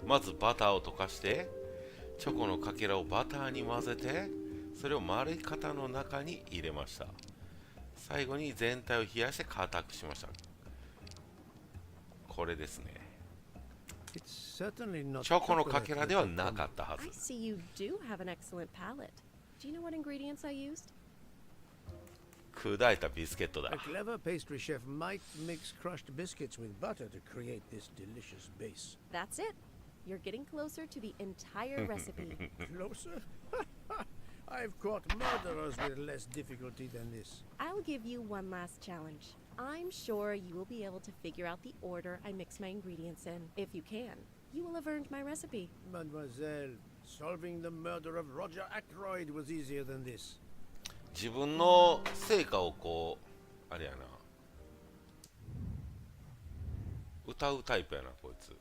まずバターを溶かして、チョコのかけらをバターに混ぜて、それを丸い型の中に入れました。最後に全体を冷やして固くしました。これですね。チョコのかけらではなかったはず。 I see you do have an excellent palate. Do you know what ingredients I used? 砕いたビスケットだ。 A clever pastry chef might mix crushed biscuits with butter to create this delicious base. That's it. You're getting closer to the entire recipe. Closer? I've caught murderers with less difficulty than this. I'll give you one last challenge. I'm sure you will be able to figure out the order I mix my ingredients in. If you can, you will have earned my recipe. Mademoiselle, solving the murder of Roger Ackroyd was easier than this. 自分の成果をこう、あれやな。歌うタイプやな、こいつ。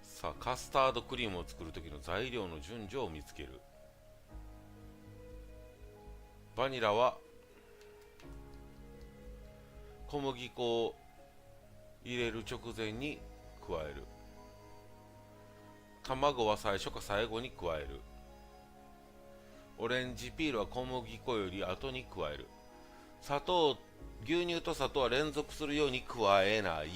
さあ、カスタードクリームを作る時の材料の順序を見つける。バニラは小麦粉を入れる直前に加える。卵は最初か最後に加える。オレンジピールは小麦粉より後に加える。牛乳と砂糖は連続するように加えない。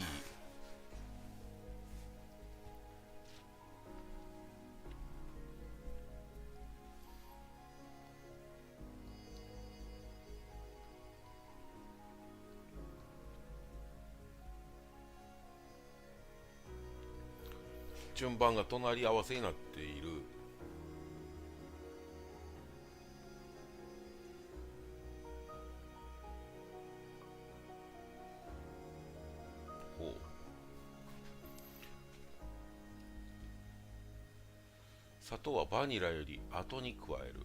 順番が隣り合わせになっている。ほう。砂糖はバニラより後に加える。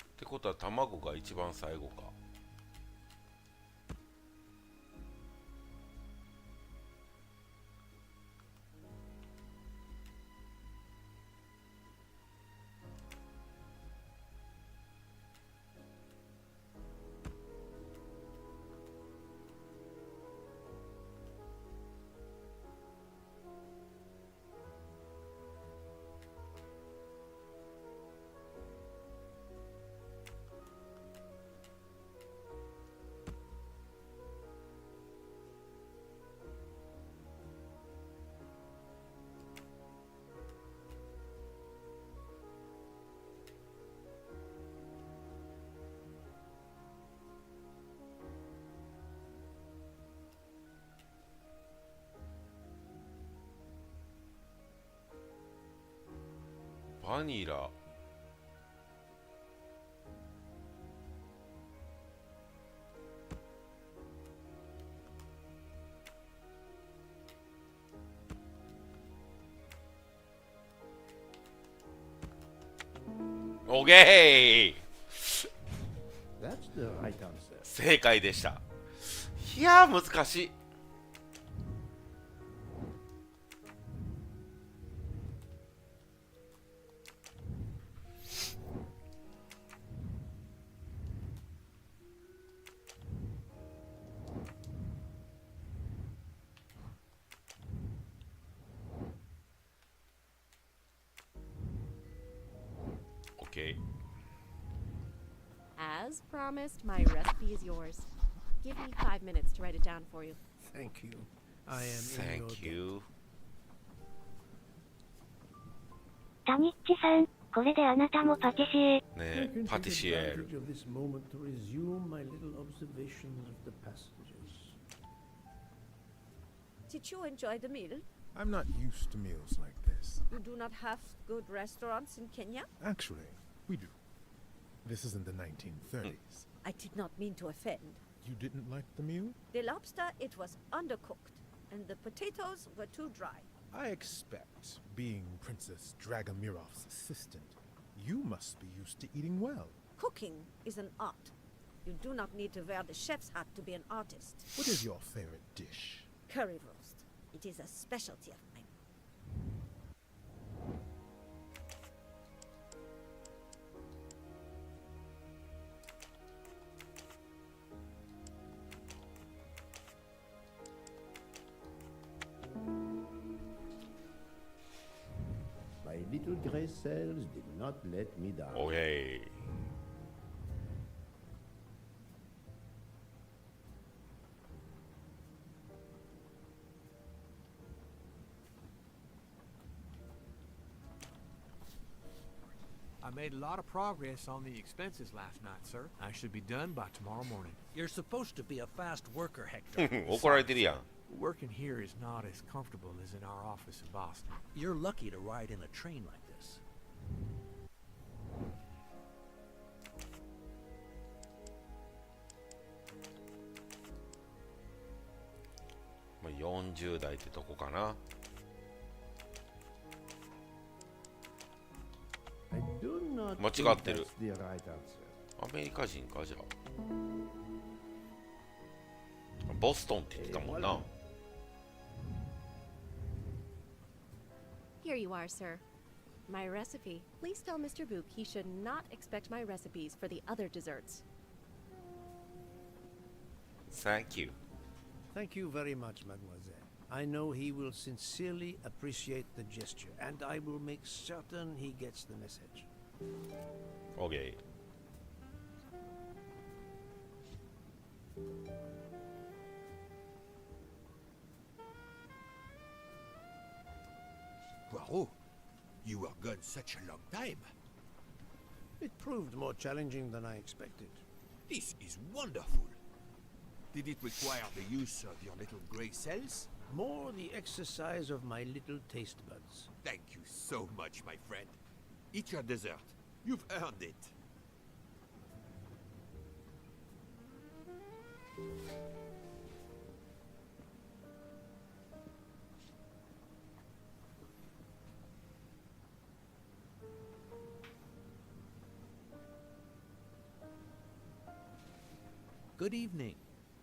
ってことは卵が一番最後か。バニラ。オーケー。 That's the right answer. 正解でした。いやー難しい。Okay. As promised, my recipe is yours. Give me 5 minutes to write it down for you. Thank you. I am in your Thank you. タニッチさん、これであなたもパティシエ。ねえ、パティシエール。 advantage of this moment to resume my little observations of the passengers. Did you enjoy the meal? I'm not used to meals like this. You do not have good restaurants in Kenya? Actually, we do. This isn't the 1930s. I did not mean to offend. You didn't like the meal? The lobster, it was undercooked, and the potatoes were too dry. I expect, being Princess Dragomirov's assistant, you must be used to eating well. Cooking is an art. You do not need to wear the chef's hat to be an artist. What is your favorite dish? Curry roast. It is a specialty of mine. My little gray cells did not let me down. Okay. I made a lot of progress on the expenses last night, sir. I should be done by tomorrow morning. You're supposed to be a fast worker, Hector. 怒られてるやん。 Working here is not as comfortable as in our office in Boston. You're lucky to ride in a train like this. まあ40代ってとこかな。 I do not 間違 think ってる。 that's the right answer. アメリカ人かじゃあ。ボストンって言ってたもんな。 Here you are, sir. My recipe. Please tell Mr. Book he should not expect my recipes for the other desserts. Thank you. Thank you very much, mademoiselle. I know he will sincerely appreciate the gesture, and I will make certain he gets the message. Okay. Poirot, you were gone such a long time. It proved more challenging than I expected. This is wonderful. Did it require the use of your little grey cells? More the exercise of my little taste buds. Thank you so much, my friend. Eat your dessert. You've earned it. Good evening.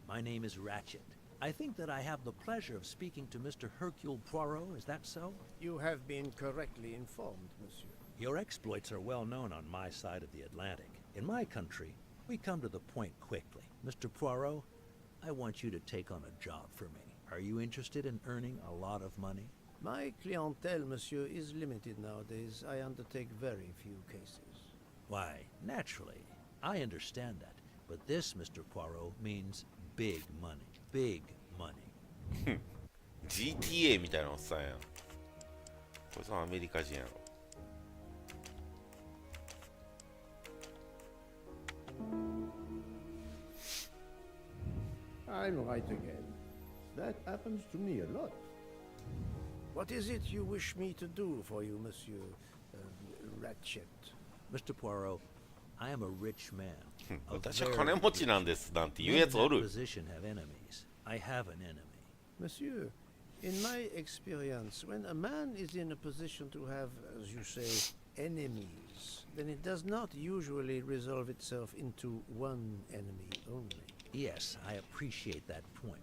My name is Ratchet. I think that I have the pleasure of speaking to Mr. Hercule Poirot, is that so? You have been correctly informed, monsieur. Your exploits are well known on my side of the Atlantic. In my country, we come to the point quickly. Mr. Poirot, I want you to take on a job for me. Are you interested in earning a lot of money? My clientele, monsieur, is limited nowadays. I undertake very few cases. Why, naturally. I understand that. But this, Mr. Poirot, means big money. Big money. GTA みたいなおっさんやん。こいつはアメリカ人やろ。I'm right again. That happens to me a lot. What is it you wish me to do for you, Monsieur Ratchet? Mr. Poirot, I am a rich man. 私は金持ちなんですなんて言うやつおる。 I have an enemy. Monsieur, in my experience, when a man is in a position to have, as you say, enemies, then it does not usually resolve itself into one enemy only. Yes, I appreciate that point.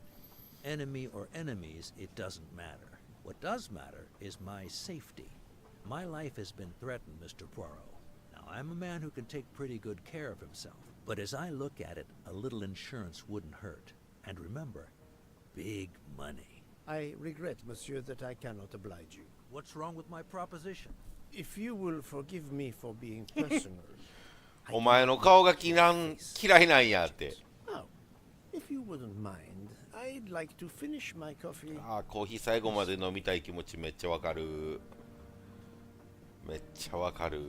Enemy or enemies, it doesn't matter. What does matter is my safety. My life has been threatened, Mr. Poirot. Now, I'm a man who can take pretty good care of himself. But as I look at it, a little insurance wouldn't hurt. And remember, big money. I regret, monsieur, that I cannot oblige you. What's wrong with my proposition? If you will forgive me for being personal. お前の顔が嫌いなんやって。Oh, if you wouldn't mind, I'd like to finish my coffee. ああ、コーヒー最後まで飲みたい気持ちめっちゃわかる。めっちゃわかる。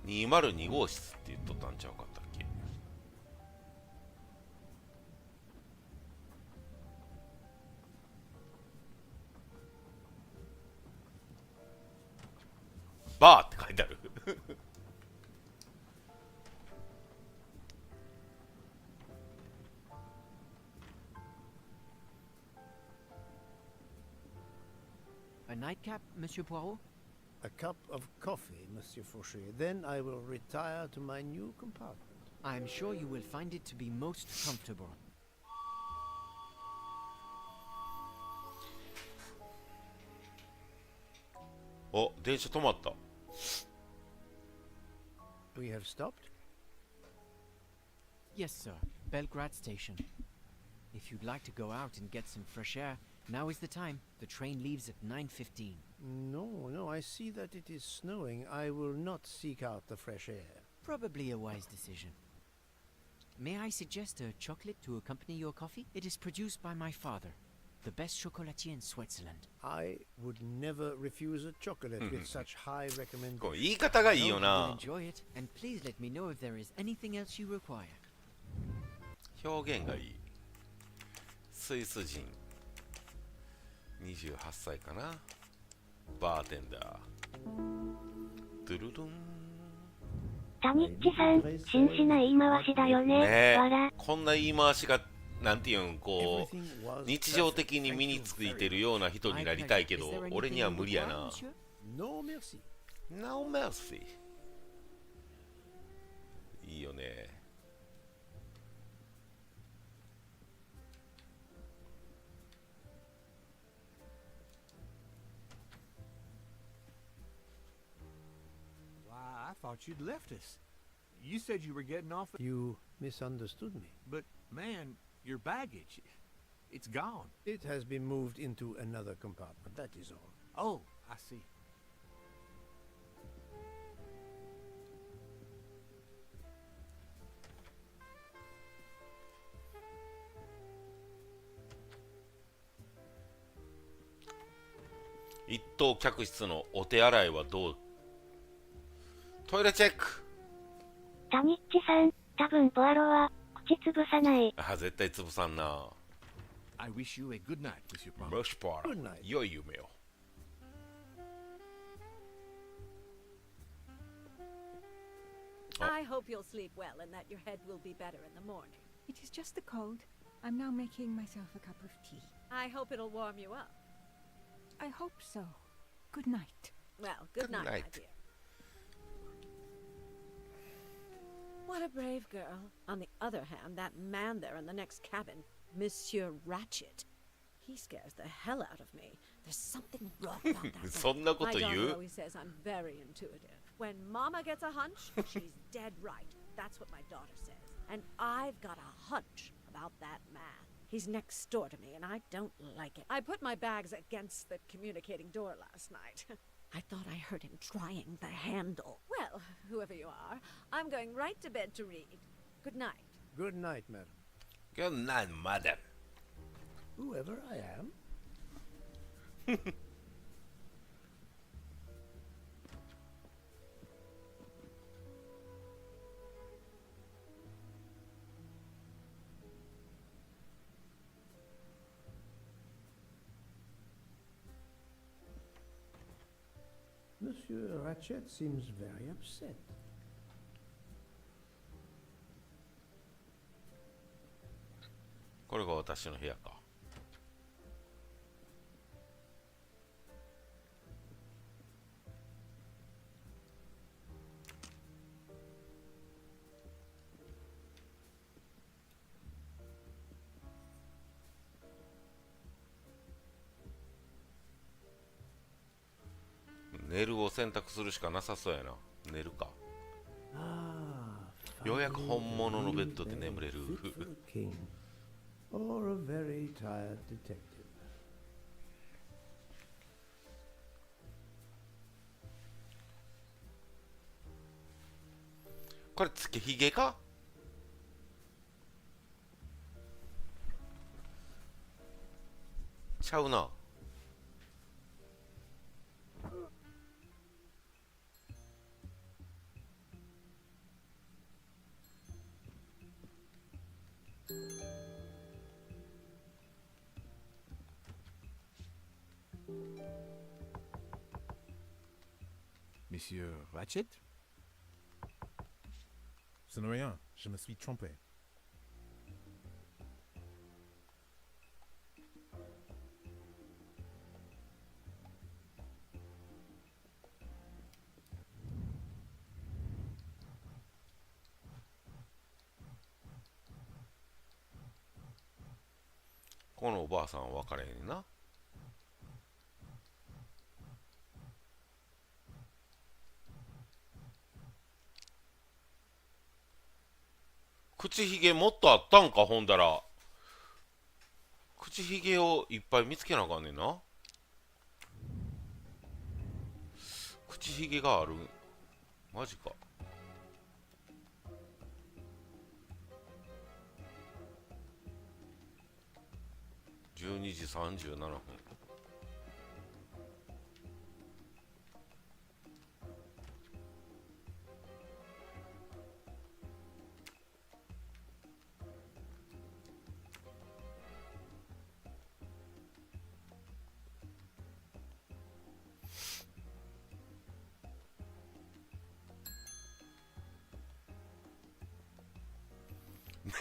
202号室って言っとったんちゃうかったっけ。バーって書いてある。A nightcap, Monsieur Poirot? A cup of coffee, Monsieur Fauché. Then I will retire to my new compartment. I'm sure you will find it to be most comfortable. お、電車止まった。We have stopped? Yes, sir. Belgrade Station. If you'd like to go out and get some fresh air, now is the time. The train leaves at 9:15. No, I see that it is snowing. I will not seek out the fresh air. Probably a wise decision. May I suggest a chocolate to accompany your coffee? It is produced by my father, the best chocolatier in Switzerland. I would never refuse a chocolate with such high recommendation. これ言い方がいいよな。 Enjoy it, and please let me know if there is anything else you require. 表現がいい。スイス人。28歳かな。バーテンダー。ドゥルルン。タニッチさん、真摯な言い回しだよね。ね、こんな言い回しがなんていうんこう日常的に身についてるような人になりたいけど、俺には無理やな。No mercy. No mercy. いいよね。I thought you'd left us. You said you were getting off. You misunderstood me. But, man, your baggage, it's gone. It has been moved into another compartment, that is all. Oh, I see.一等客室のお手洗いはどう？トイレチェック。タニッチさん、多分ポアロは口つぶさない。あ、絶対潰さんな。I wish you a good night, Monsieur Poirot. もしポアロ、良い夢を。I hope you'll sleep well and that your head will be better in the morning. It is just the cold. I'm now making myself a cup of tea. I hope it'll warm you up. I hope so. Good night. Well, good night, my dear. What a brave girl. On the other hand, that man there in the next cabin, Monsieur Ratchet, he scares the hell out of me. There's something wrong about that. そんなこと言う？ My daughter always says I'm very intuitive. When Mama gets a hunch, she's dead right. That's what my daughter says. And I've got a hunch about that man. He's next door to me, and I don't like it. I put my bags against the communicating door last night. I thought I heard him trying the handle. Well, whoever you are, I'm going right to bed to read. Good night. Good night, madam. Good night, madam. Whoever I am. 'Monsieur Ratchet seems very upset. これが私の部屋か。寝るを選択するしかなさそうやな。寝るか。ようやく本物のベッドで眠れる。Or a very tired detective. これつけひげか？ちゃうな。Monsieur Ratchet? Ce n'est rien, je me suis trompé. « このおばあさんは分からへんな。口ひげもっとあったんか、ほんだら。口ひげをいっぱい見つけなあかんねんな。口ひげがある。マジか。12時37分。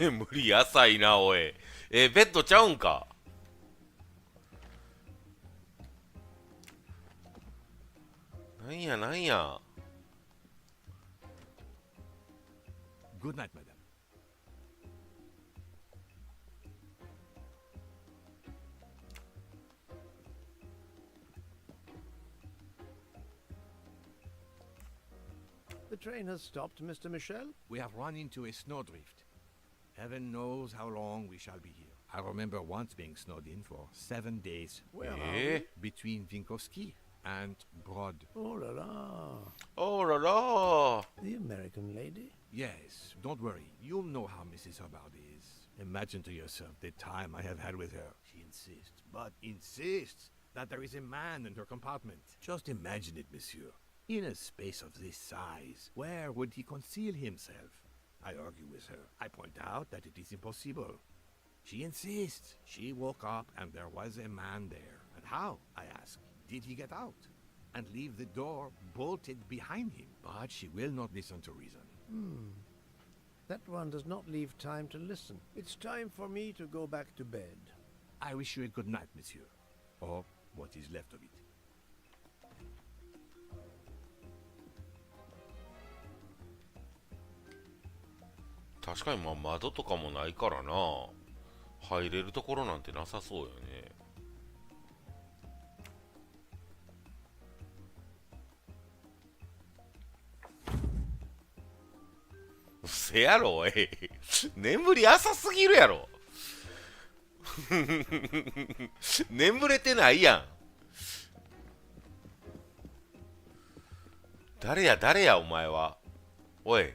眠り浅いな、おい。ベッドちゃうんか。なんやなんや。Good night, madam. The train has stopped, Mr. Michel? We have run into a snowdrift. Heaven knows how long we shall be here. I remember once being snowed in for 7 days. Where are we? Between Winkowski and Broad. Oh la la. Oh la la. The American lady? Yes, don't worry. You'll know how Mrs. Hubbard is. Imagine to yourself the time I have had with her. She insists, but insists, that there is a man in her compartment. Just imagine it, monsieur. In a space of this size, where would he conceal himself? I argue with her. I point out that it is impossible. She insists. She woke up and there was a man there. And how, I ask, did he get out? And leave the door bolted behind him? But she will not listen to reason. That one does not leave time to listen. It's time for me to go back to bed. I wish you a good night, monsieur. Or what is left of it. 確かにまあ窓とかもないからな、入れるところなんてなさそうよね。うせやろおい眠り浅すぎるやろ眠れてないやん。誰や誰やお前は。おい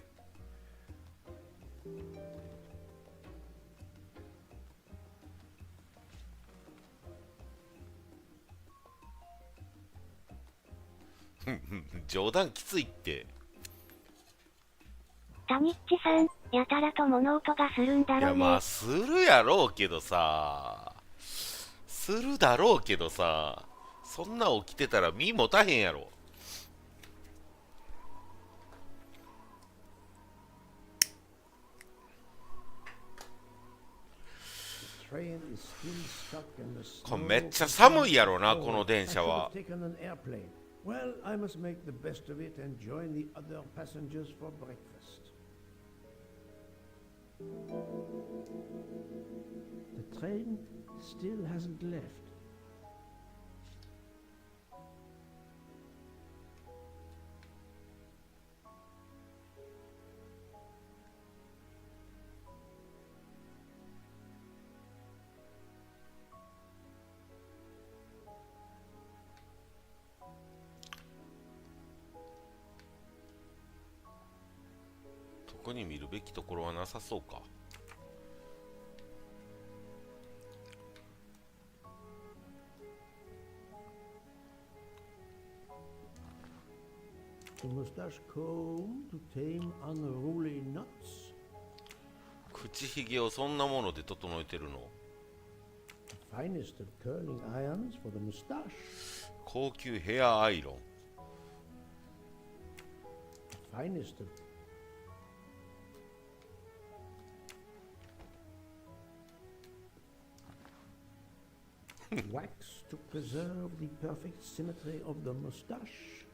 冗談きついって。タニッチさん、やたらと物音がするんだろうね。いやまあするやろうけどさ、するだろうけどさ、そんな起きてたら身持たへんやろ。これめっちゃ寒いやろな、この電車は。Well, I must make the best of it and join the other passengers for breakfast. The train still hasn't left.ここに見るべきところはなさそうか。The mustache comb to tame unruly nuts. 口ひげをそんなもので整えてるの。Finest of curling irons for the mustache. 高級ヘアアイロン。Finest of wax to preserve the perfect symmetry of the mustache.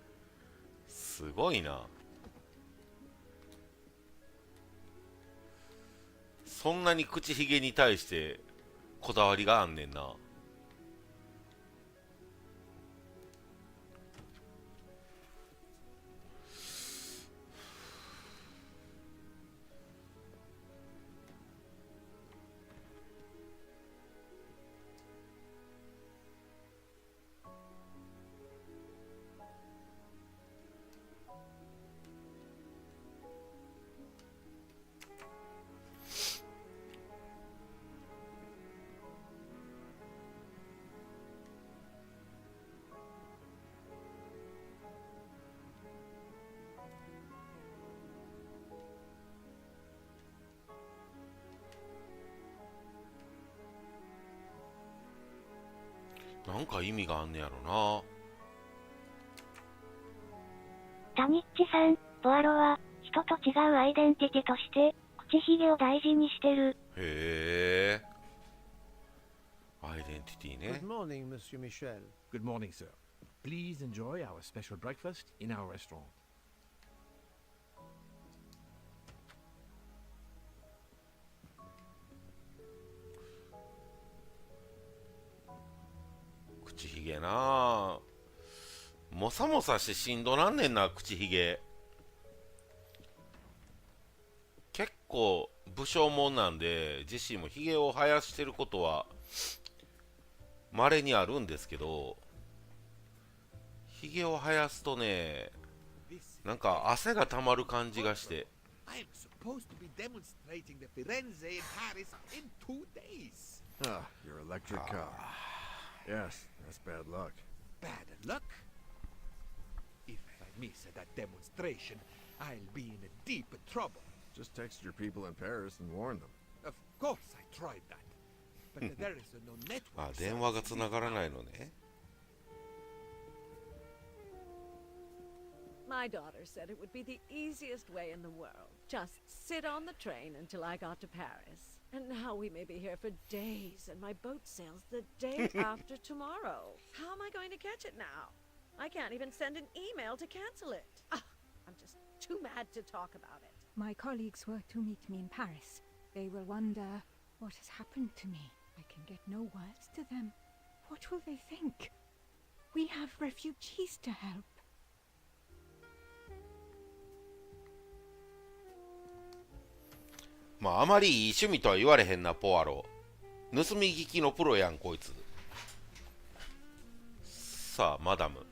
すごいな。そんなに口ひげに対してこだわりがあんねんな。なんか意味があんねやろな。タニッチさん、ポアロは人と違うアイデンティティとして口ひげを大事にしてる。へえ。アイデンティティね。 Good morning, Monsieur Michel. Good morning, sir. Please enjoy our special breakfast in our restaurant. 口ひげなあ、もさもさしてしんどなんねんな、口ひげ。結構武将もんなんで、ジェシーもひげを生やしてることは稀にあるんですけど、ひげを生やすとね、なんか汗がたまる感じがして。 I'm supposed to be demonstrating the Firenze in Paris in 2 days. Ah, your electric car. Yes, that's bad luck. Bad luck? If I miss that demonstration, I'll be in deep trouble. Just text your people in Paris and warn them. Of course I tried that. But there is no network. あ、電話がつながらないのね。My daughter said it would be the easiest way in the world. Just sit on the train until I got to Paris. And now we may be here for days, and my boat sails the day after tomorrow. How am I going to catch it now? I can't even send an email to cancel it. Ah, I'm just too mad to talk about it. My colleagues were to meet me in Paris. They will wonder what has happened to me. I can get no words to them. What will they think? We have refugees to help. まああまりいい趣味とは言われへんな、ポアロ。盗み聞きのプロやん、こいつ。さあ、マダム。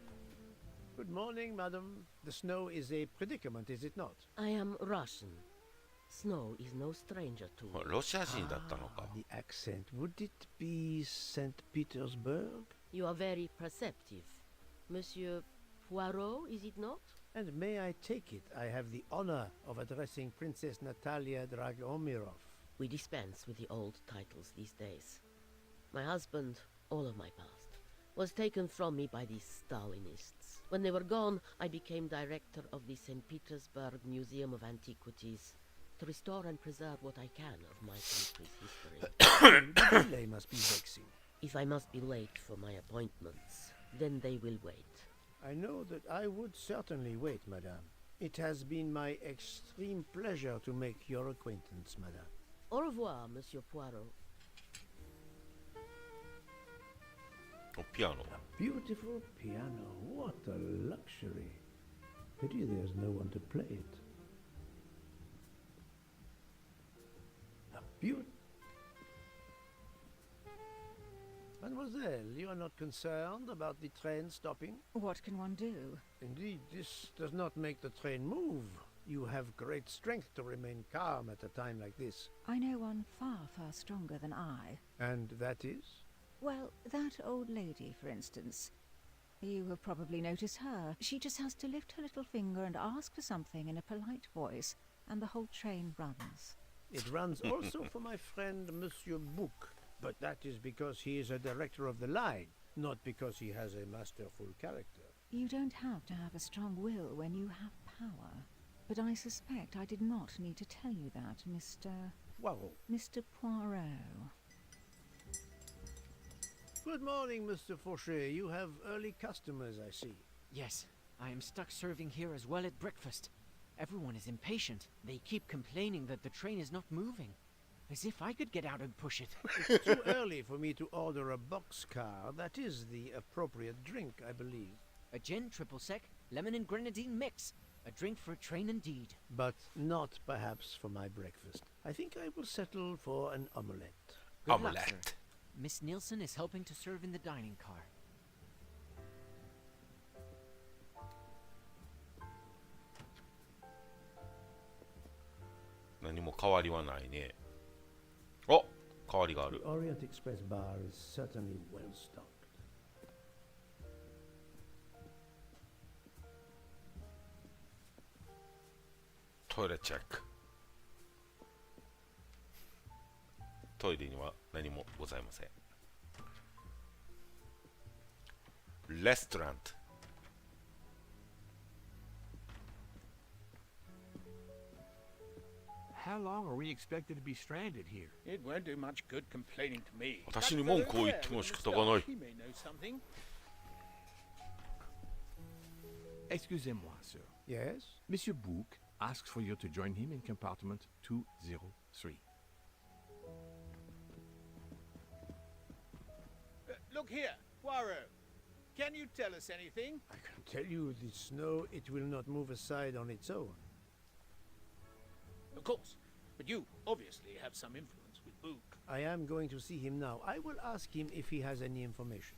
Good morning, madam. The snow is a predicament, is it not? I am Russian. Snow is no stranger to me. ロシア人だったのか。The accent. Would it be St. Petersburg? You are very perceptive. Monsieur Poirot, is it not? And may I take it, I have the honor of addressing Princess Natalia Dragomirov. We dispense with the old titles these days. My husband, all of my past, was taken from me by these Stalinists. When they were gone, I became director of the St. Petersburg Museum of Antiquities to restore and preserve what I can of my country's history. The delay must be vexing. If I must be late for my appointments, then they will wait. I know that I would certainly wait, madame. It has been my extreme pleasure to make your acquaintance, madame. Au revoir, Monsieur Poirot. Oh, piano. A beautiful piano. What a luxury. Pity there's no one to play it. A beaut... Mademoiselle, you are not concerned about the train stopping? What can one do? Indeed, this does not make the train move. You have great strength to remain calm at a time like this. I know one far, far stronger than I. And that is? Well, that old lady, for instance. You have probably noticed her. She just has to lift her little finger and ask for something in a polite voice, and the whole train runs. It runs also for my friend Monsieur Bouc, but that is because he is a director of the line, not because he has a masterful character. You don't have to have a strong will when you have power. But I suspect I did not need to tell you that, Mr. Poirot. Mr. Poirot. Good morning, Mr. Fauchet. You have early customers, I see. Yes, I am stuck serving here as well at breakfast. Everyone is impatient. They keep complaining that the train is not moving. As if I could get out and push it. It's too early for me to order a boxcar. That is the appropriate drink, I believe. A gin triple sec, lemon and grenadine mix. A drink for a train indeed. But not perhaps for my breakfast. I think I will settle for an omelette. Good luck, sir. Miss Nielsen is helping to serve in the dining car. Oh, 変わりがある。 The Orient Express bar is certainly well stocked. Toilet check. トイレには何もございません。レストラント。How long are we expected to be stranded here? It won't do much good complaining to me. 私に文句を言っても仕方がない。 He may know something. Excusez-moi, sir. Yes? Monsieur Bouc asks for you to join him in compartment 203. Look here, Poirot. Can you tell us anything? I can tell you the snow, it will not move aside on its own. Of course. But you obviously have some influence with Book. I am going to see him now. I will ask him if he has any information.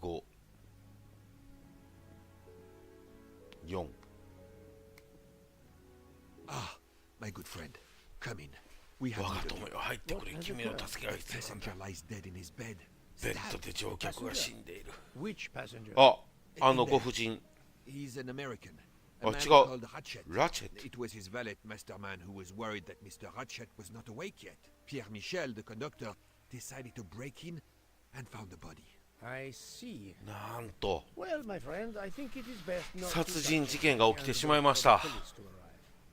5、4。 Ah, my good friend. Come in. We have 我が need of 友 you. よ、入ってくれ。君の助けが必要なんだ。 Passenger lies dead in his bed. ベッドで乗客が死んでいる。 Which passenger? あ、あのご婦人。 He's an American. あ、 A man 違う。 called Ratchet. ラチェット。 It was his valet, Masterman, who was worried that Mr. Ratchet was not awake yet. Pierre Michel, the conductor, decided to break in and found the body. I see. なんと Well, my friend, I think it is best not to 殺人事件が起きてしまいました。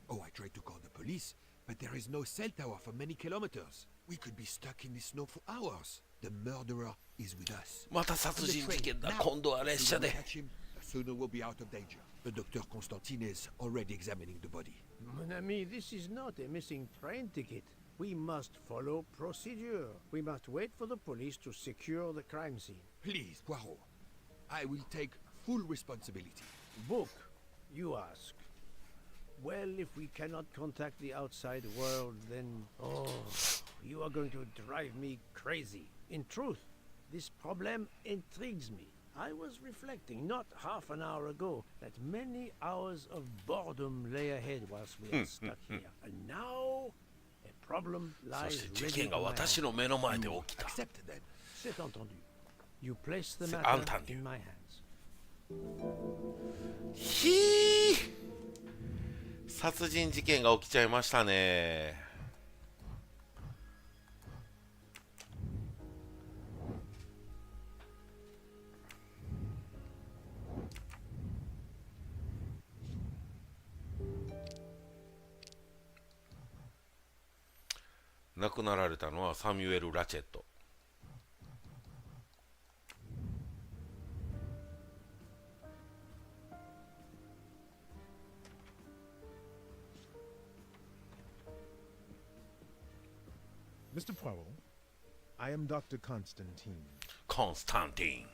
Oh, I tried to call the police, but there is no cell tower for many kilometers. We could be stuck in the snow for hours. The murderer is with us. また殺人事件だ。今度は列車 The で。 sooner we catch him, the sooner we'll be out of danger. The Dr. Constantine is already examining the body. Mon ami, this is not a missing train ticket. We must follow procedure. We must wait for the police to secure the crime scene. Please, Poirot. I will take full responsibility. Book, you ask. Well, if we cannot contact the outside world, then... Oh, you are going to drive me crazy. In truth, this problem intrigues me. I was reflecting not half an hour ago that many hours of boredom lay ahead whilst we are stuck here. And now, a problem そ lies して事 ready 件が to my 私 hand. の目の前で起きた。 Accept then. C'est entendu. You place the C'est matter entendu. in my hands. ひー、殺人事件が起きちゃいましたね。亡くなられたのはサミュエル・ラチェット。Mr. Poirot, I am Dr. Constantine. コンスタンティン。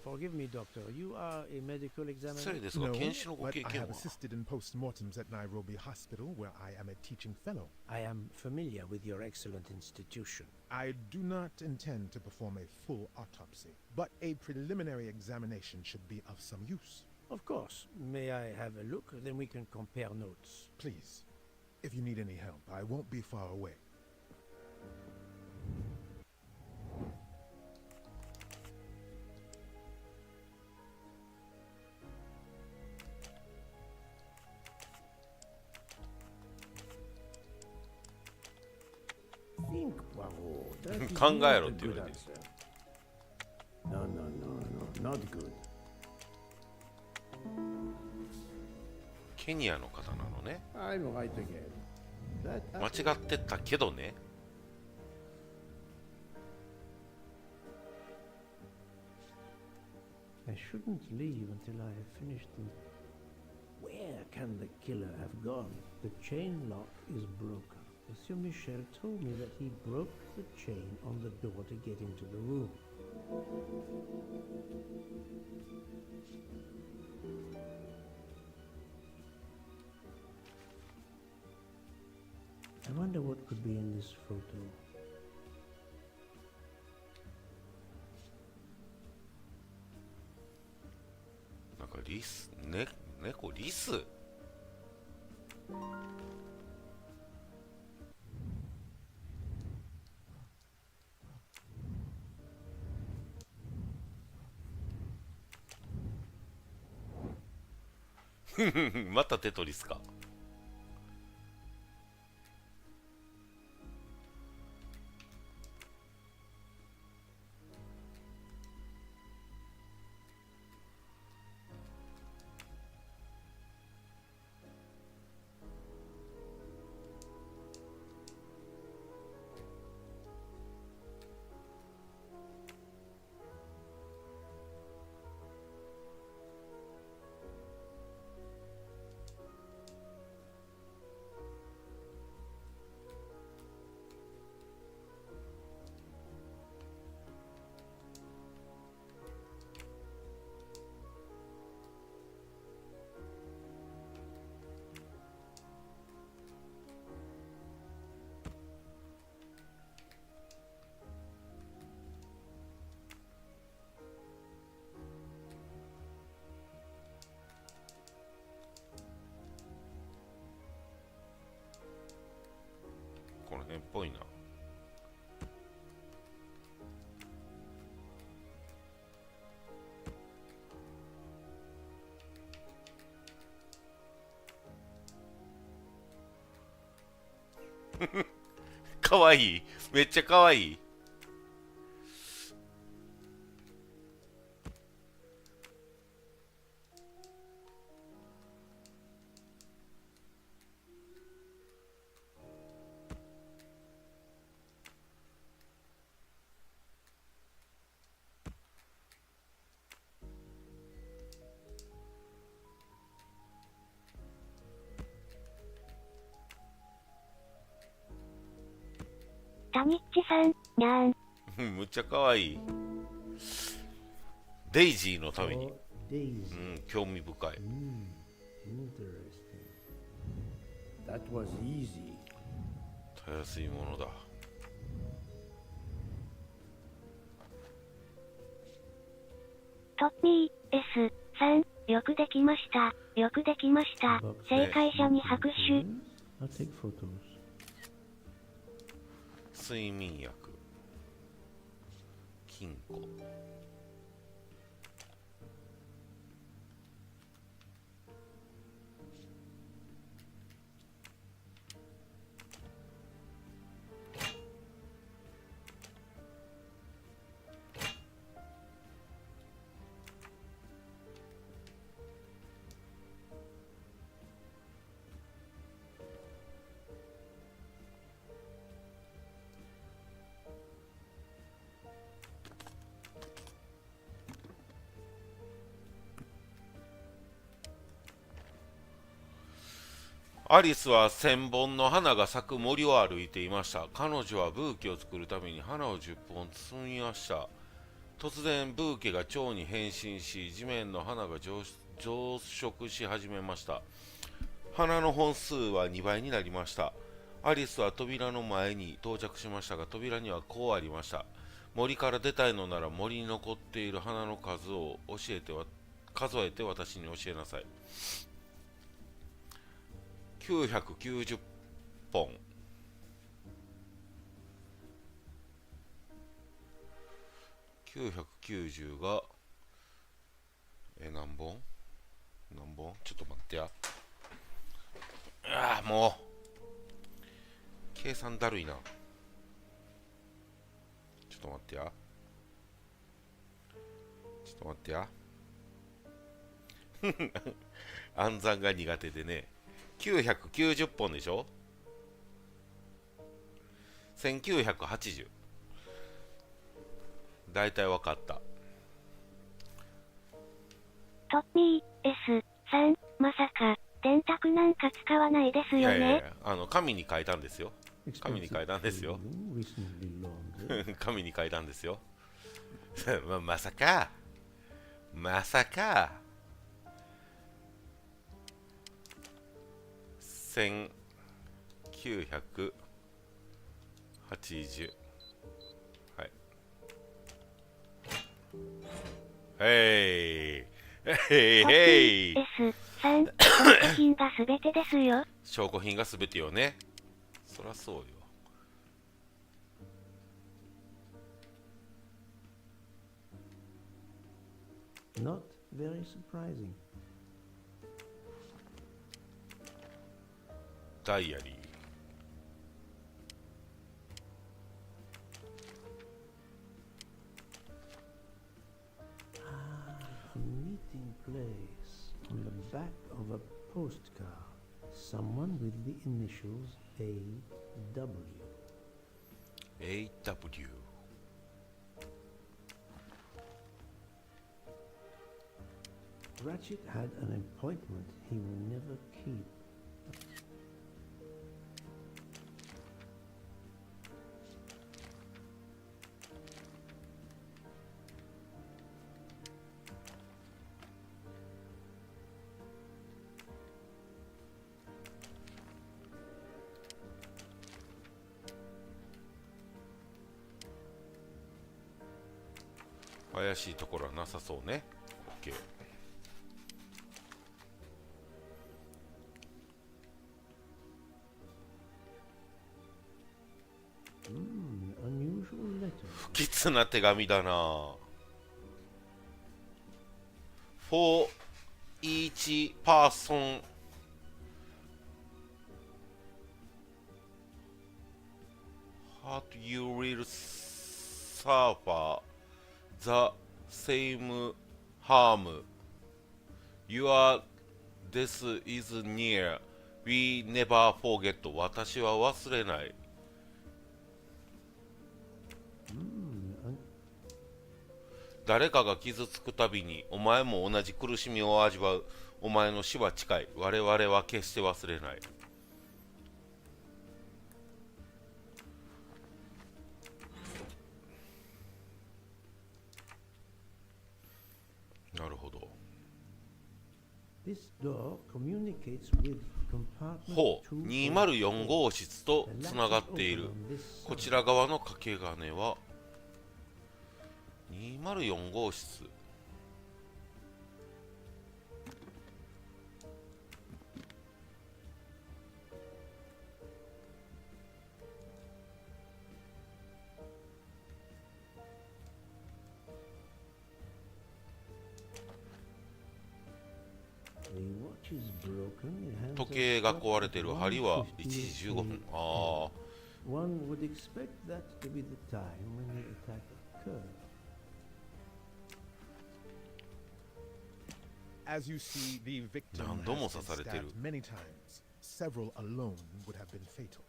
Forgive me, doctor. You are a medical 失礼 examiner? ですが、 No, 検視のご but 経 I 験 have は。 assisted in postmortems at Nairobi Hospital, where I am a teaching fellow. I am familiar with your excellent institution. I do not intend to perform a full autopsy, but a preliminary examination should be of some use. Of course. May I have a look? Then we can compare notes. Please, if you need any help, I won't be far away. 考えろって言われてる。 No, no, no, no, not good. ケニアの方なのね。 I'm right again. That 間違ってたけどね。 I shouldn't leave until I have finished them. Where can the killer have gone? The chain lock is broken. Monsieur Michel told me that he broke the chain on the door to get into the room. I wonder what could be in this photo. なんかリス、猫リス。またテトリスか。ぽいな。かわいい。めっちゃかわいい。タニッチさん、にゃーん。むっちゃかわいい。デイジーのために。興味深い。That was easy. たやすいものだ。トミー S さん、よくできました。よくできました。正解者に拍手。I'll take photos. 睡眠薬、金庫。アリスは1000本の花が咲く森を歩いていました。彼女はブーケを作るために花を10本摘みました。突然ブーケが蝶に変身し、地面の花が増殖し始めました。花の本数は2倍になりました。アリスは扉の前に到着しましたが、扉にはこうありました。森から出たいのなら森に残っている花の数を数えて私に教えなさい。990本。990が何本ちょっと待ってや。もう計算だるいな。ちょっと待ってや。暗算が苦手でね。990本でしょ。1980。だいたい分かった。トミー S さん、まさか電卓なんか使わないですよね。いや紙に書いたんですよ。紙に書いたんですよ。紙に書いたんですよ。まさか1980。はい。へい S さん、証拠品がすべてですよ。証拠品がすべてよね。そりゃそうよ。Not very surprising. ダイアリー。A meeting place on the back of a postcard. Someone with the initials AW. AW。Ratchet had an appointment he will never keep. OK。怪しいところはなさそうね。OK。Unusual letter. 不吉な手紙だな。For each person heart you will suffer the same harm. Your death is near. We never forget. 私は忘れない。誰かが傷つくたびにお前も同じ苦しみを味わう。お前の死は近い。我々は決して忘れない。なるほど。ほう、204号室とつながっている。こちら側の掛け金は204号室。時計が壊れてる。針は1時15分。ああ。As you see, the victim has been stabbed many times. Several alone would have been fatal.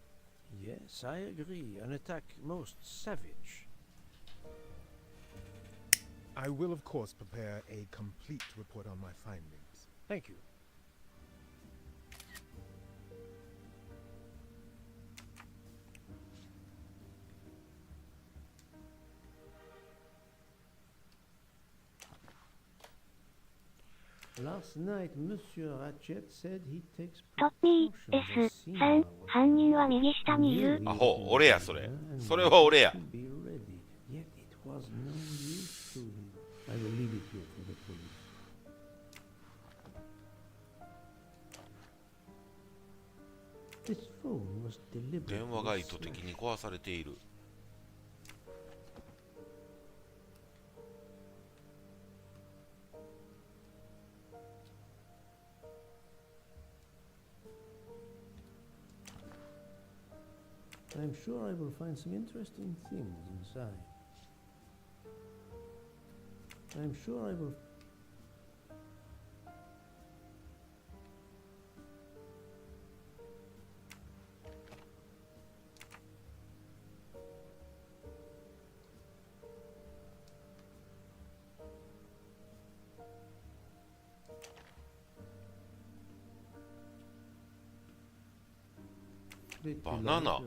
Yes, I agree. An attack most savage. I will, of course, prepare a complete report on my findings. Thank you. Last night, Monsieur Ratchet said he takes トピー S3 犯人は右下にいる。アホ、俺やそれ。それは俺や。Yet it was no use to him. I will leave it here for the police. This phone was deliberately 電話が意図的に壊されている。I'm sure I will find some interesting things inside. I'm sure I will. Banana.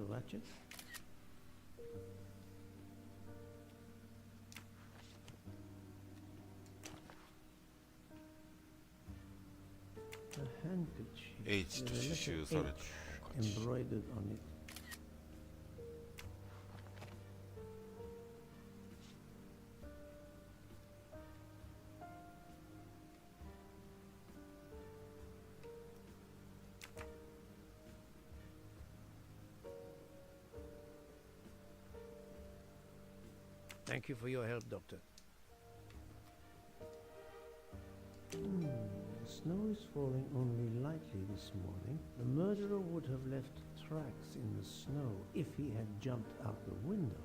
A handkerchief. H と刺繍されてる。 Embroidered on it. Thank you for your help, Doctor. The snow is falling only lightly this morning. The murderer would have left tracks in the snow if he had jumped out the window.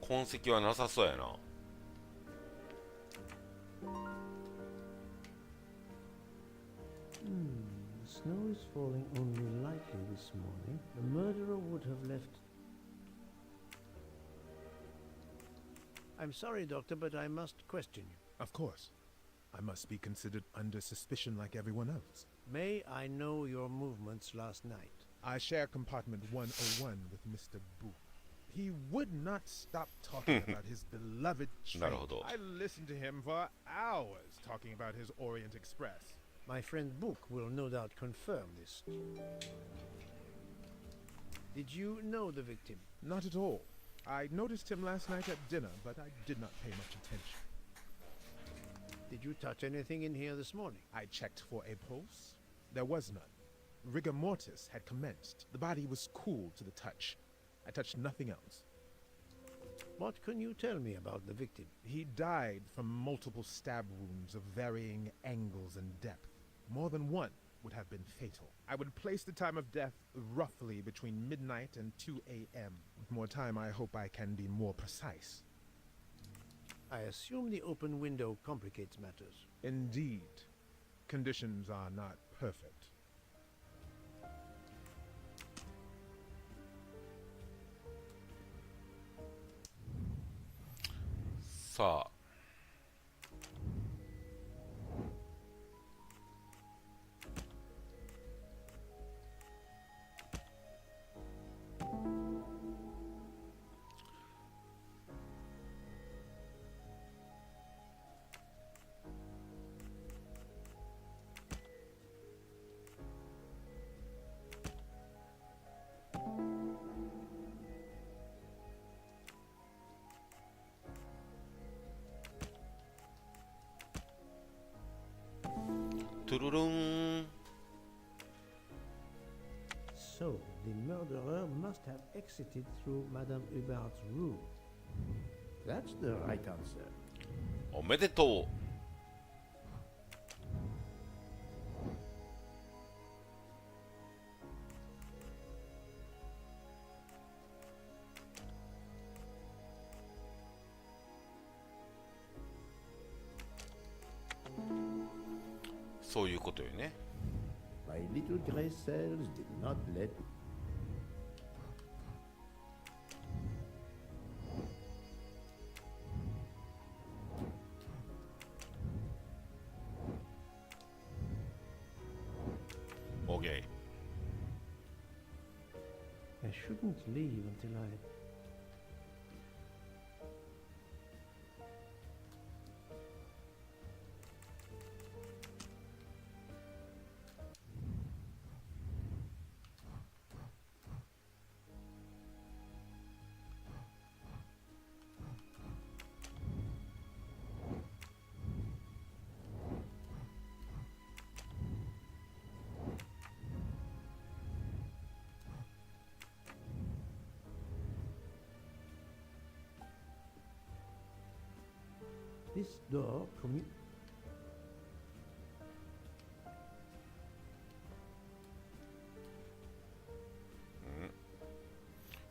痕跡はなさそうやな。The snow is falling only lightly this morning. The murderer would have left. I'm sorry, Doctor, but I must question you. Of course. I must be considered under suspicion like everyone else. May I know your movements last night? I share compartment 101 with Mr. Book. He would not stop talking about his beloved train. I listened to him for hours talking about his Orient Express. My friend Book will no doubt confirm this. Did you know the victim? Not at all. I noticed him last night at dinner, but I did not pay much attention. Did you touch anything in here this morning? I checked for a pulse. There was none. Rigor mortis had commenced. The body was cool to the touch. I touched nothing else. What can you tell me about the victim? He died from multiple stab wounds of varying angles and depth. More than one would have been fatal. I would place the time of death roughly between midnight and 2 a.m. With more time, I hope I can be more precise. I assume the open window complicates matters. Indeed. Conditions are not perfect. Sa. So, the murderer must have exited through Madame Hubbard's room. That's the right answer. おめでとう。そういうことよね。My little gray cells did not let Okay. I shouldn't leave until I... This door commu...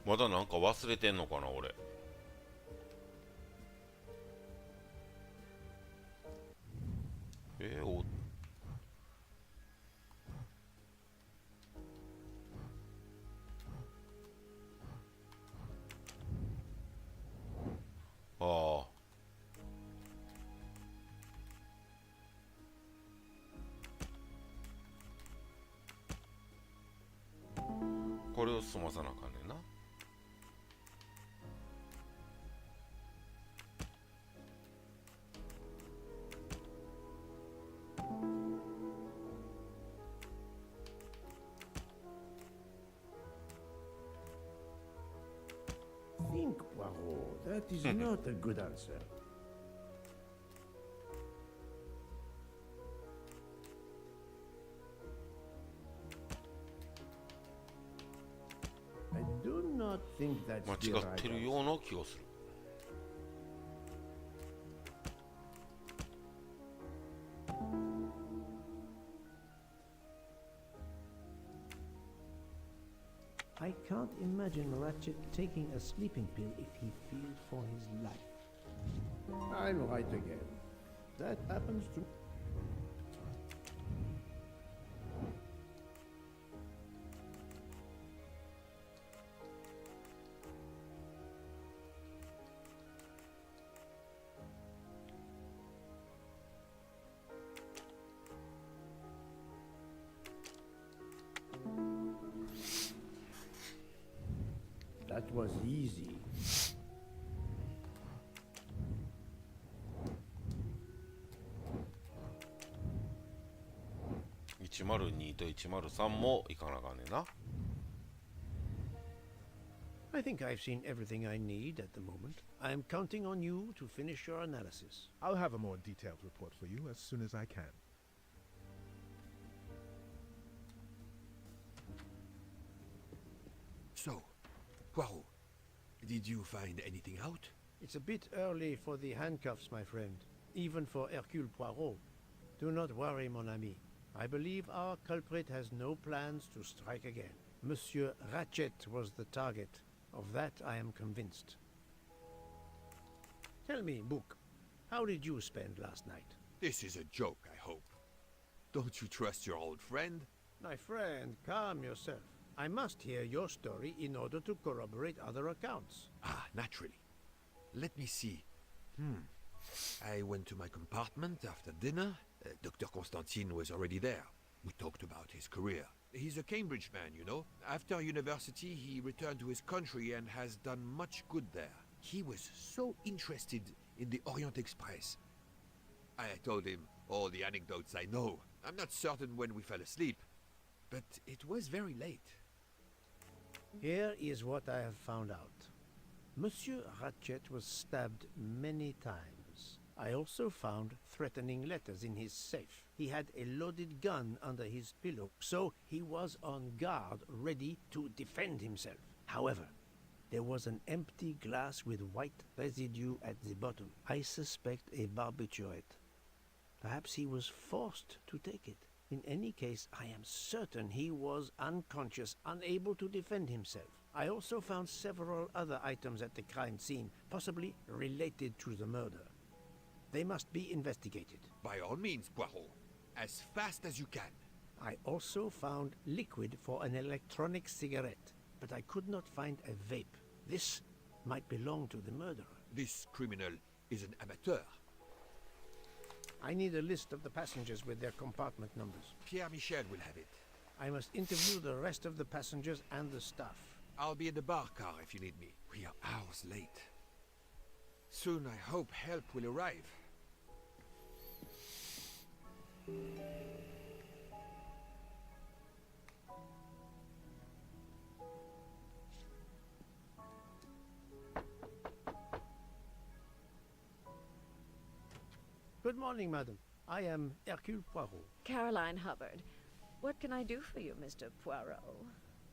まだなんか忘れてんのかな俺。ああ。これを済まさなあかんねんな。Think, Poirot. That is not a good answer. I do not think that's 間 the 違 right ってる answer. ような気がする。I can't imagine Ratchet taking a sleeping pill if he feared for his life. I'm right again. That happens to... That was easy. 102と103もいかなあかんねんな。I think I've seen everything I need at the moment. I'm counting on you to finish your analysis. I'll have a more detailed report for you as soon as I can. So, Poirot, did you find anything out? It's a bit early for the handcuffs, my friend. Even for Hercule Poirot. Do not worry, mon ami. I believe our culprit has no plans to strike again. Monsieur Ratchet was the target. Of that I am convinced. Tell me, Book, how did you spend last night? This is a joke, I hope. Don't you trust your old friend? My friend, calm yourself. I must hear your story in order to corroborate other accounts. Ah, naturally. Let me see. I went to my compartment after dinner. Dr. Constantine was already there. We talked about his career. He's a Cambridge man, you know. After university, he returned to his country and has done much good there. He was so interested in the Orient Express. I told him all the anecdotes I know. I'm not certain when we fell asleep, but it was very late. Here is what I have found out. Monsieur Ratchet was stabbed many times. I also found threatening letters in his safe. He had a loaded gun under his pillow, so he was on guard, ready to defend himself. However, there was an empty glass with white residue at the bottom. I suspect a barbiturate. Perhaps he was forced to take it. In any case, I am certain he was unconscious, unable to defend himself. I also found several other items at the crime scene, possibly related to the murder. They must be investigated. By all means, Poirot. As fast as you can. I also found liquid for an electronic cigarette, but I could not find a vape. This might belong to the murderer. This criminal is an amateur. I need a list of the passengers with their compartment numbers. Pierre Michel will have it. I must interview the rest of the passengers and the staff. I'll be in the bar car if you need me. We are hours late. Soon I hope help will arrive. Good morning, madam. I am Hercule Poirot. Caroline Hubbard. What can I do for you, Mr. Poirot?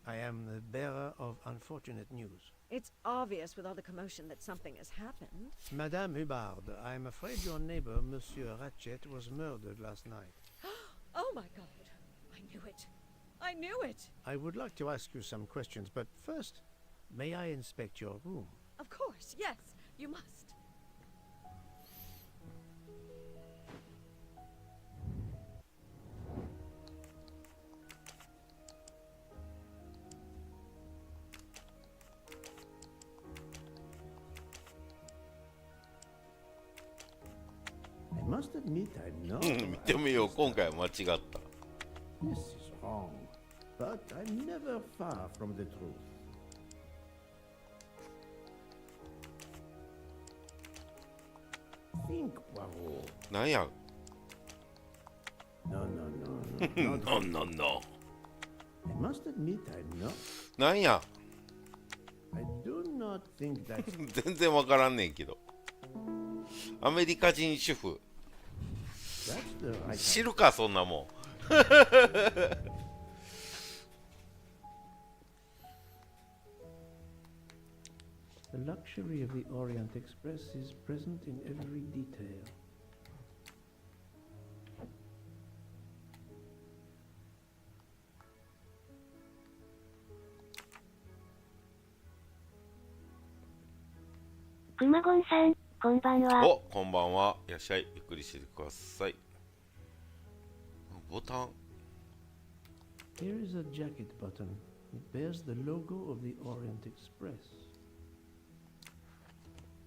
I am the bearer of unfortunate news. It's obvious with all the commotion that something has happened. Madame Hubbard, I am afraid your neighbor, Monsieur Ratchet, was murdered last night. Oh my God! I knew it! I knew it! I would like to ask you some questions, but first, may I inspect your room? Of course, yes, you must. I must admit I'm not. 見てみよう、今回は間違った。This is wrong, but I'm never far from the truth. Think, Poirot. なんや No, no, no, No, no. no, no. I must admit I'm not. なんや I do not think that. 全然わからんねんけど。アメリカ人主婦。知るか、そんなもん。The luxury of the Orient Express is present in every detail. Kumagon さん、こんばんは。お、こんばんは。いらっしゃい。ゆっくりしてください。ボタン。 Here is a jacket button. It bears the logo of the Orient Express.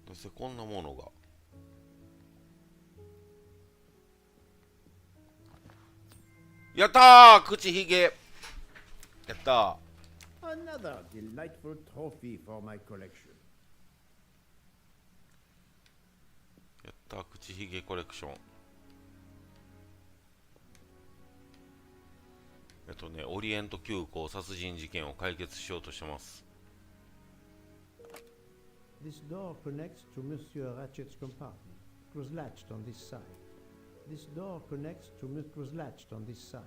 どうしてこんなものが。やったー、口ひげ。やったー。 Another delightful trophy for my collection. やったー、口ひげコレクション。オリエント急行殺人事件を解決しようとしてます。This door connects to Monsieur Ratchet's compartment. It was latched on this side. This door connects to it was latched on this side.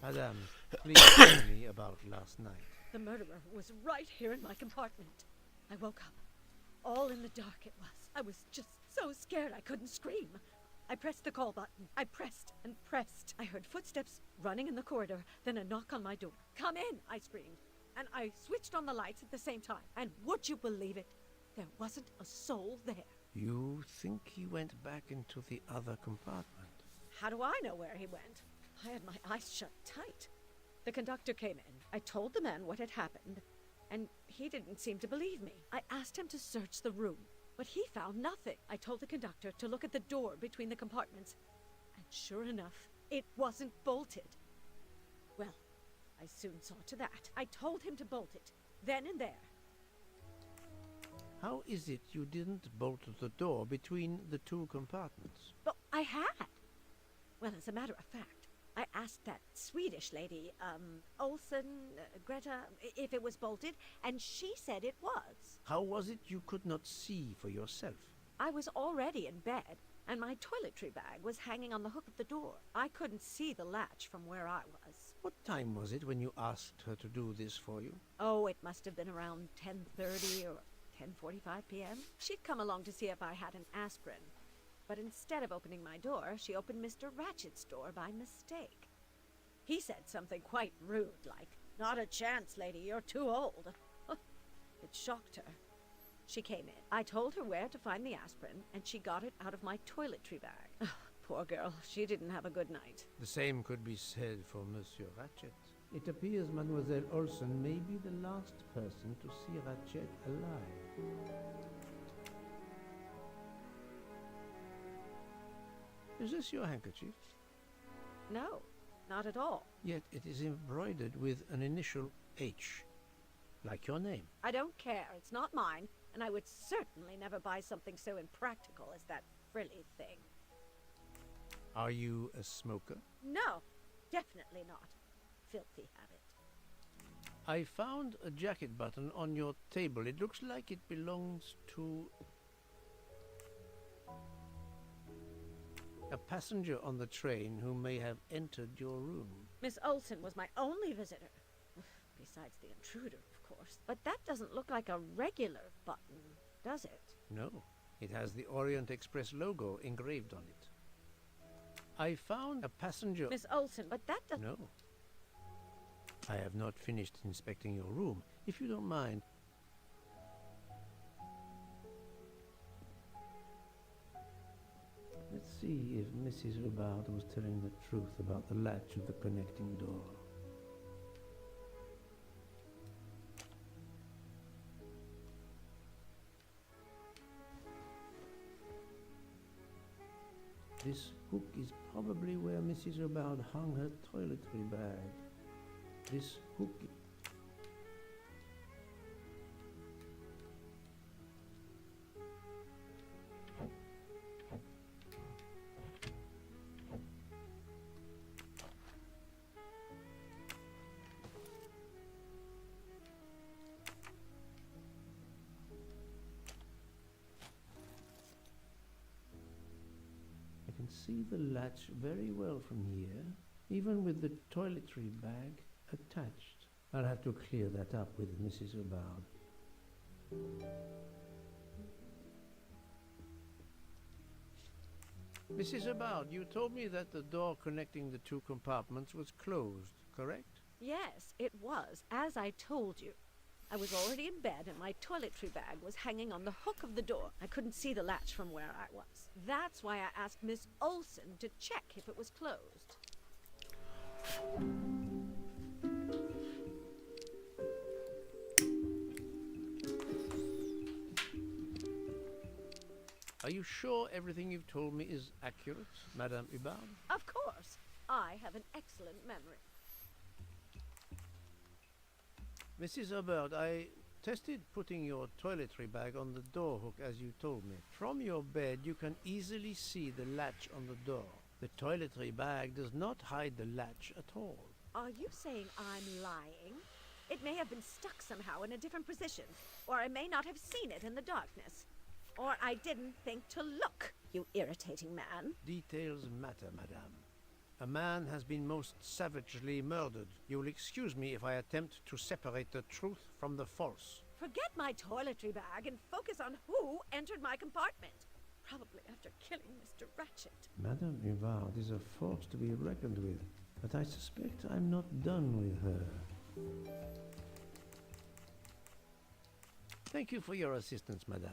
Madame, please tell me about last night. The murderer was right here in my compartment. I woke up. All in the dark it was. I was just so scared I couldn't scream. I pressed the call button. I pressed and pressed. I heard footsteps running in the corridor, then a knock on my door. "Come in," I screamed. And I switched on the lights at the same time. And would you believe it? There wasn't a soul there. You think he went back into the other compartment? How do I know where he went? I had my eyes shut tight. The conductor came in. I told the man what had happened, and he didn't seem to believe me. I asked him to search the room, but he found nothing. I told the conductor to look at the door between the compartments, and sure enough, it wasn't bolted. Well, I soon saw to that. I told him to bolt it, then and there. How is it you didn't bolt the door between the two compartments? But I had. Well, as a matter of fact, I asked that Swedish lady, Olsen, Greta, if it was bolted, and she said it was. How was it you could not see for yourself? I was already in bed, and my toiletry bag was hanging on the hook of the door. I couldn't see the latch from where I was. What time was it when you asked her to do this for you? Oh, it must have been around 10:30 or 10:45 p.m. She'd come along to see if I had an aspirin. But instead of opening my door, she opened Mr. Ratchet's door by mistake. He said something quite rude, like, "Not a chance, lady, you're too old." It shocked her. She came in. I told her where to find the aspirin, and she got it out of my toiletry bag. Poor girl, she didn't have a good night. The same could be said for Monsieur Ratchet. It appears Mademoiselle Olsen may be the last person to see Ratchet alive. Is this your handkerchief? No, not at all. Yet it is embroidered with an initial H, like your name. I don't care. It's not mine, and I would certainly never buy something so impractical as that frilly thing. Are you a smoker? No, definitely not. Filthy habit. I found a jacket button on your table. It looks like it belongs to a passenger on the train who may have entered your room. Miss Olsen was my only visitor. Besides the intruder, of course. But that doesn't look like a regular button, does it? No, it has the Orient Express logo engraved on it. I found a passenger... Miss Olsen, but that doesn't... No. I have not finished inspecting your room. If you don't mind... Let's see if Mrs. Hubbard was telling the truth about the latch of the connecting door. This hook is probably where Mrs. Hubbard hung her toiletry bag. This hook... I can see the latch very well from here, even with the toiletry bag attached. I'll have to clear that up with Mrs. Hubbard. Mrs. Hubbard, you told me that the door connecting the two compartments was closed, correct? Yes, it was, as I told you. I was already in bed and my toiletry bag was hanging on the hook of the door. I couldn't see the latch from where I was. That's why I asked Miss Olsen to check if it was closed. Are you sure everything you've told me is accurate, Madame Hubbard? Of course. I have an excellent memory. Mrs. Hubbard, I tested putting your toiletry bag on the door hook as you told me. From your bed, you can easily see the latch on the door. The toiletry bag does not hide the latch at all. Are you saying I'm lying? It may have been stuck somehow in a different position, or I may not have seen it in the darkness. Or I didn't think to look, you irritating man. Details matter, madame. A man has been most savagely murdered. You will excuse me if I attempt to separate the truth from the false. Forget my toiletry bag and focus on who entered my compartment. Probably after killing Mr. Ratchet. Madame Huvard is a force to be reckoned with, but I suspect I'm not done with her. Thank you for your assistance, madame.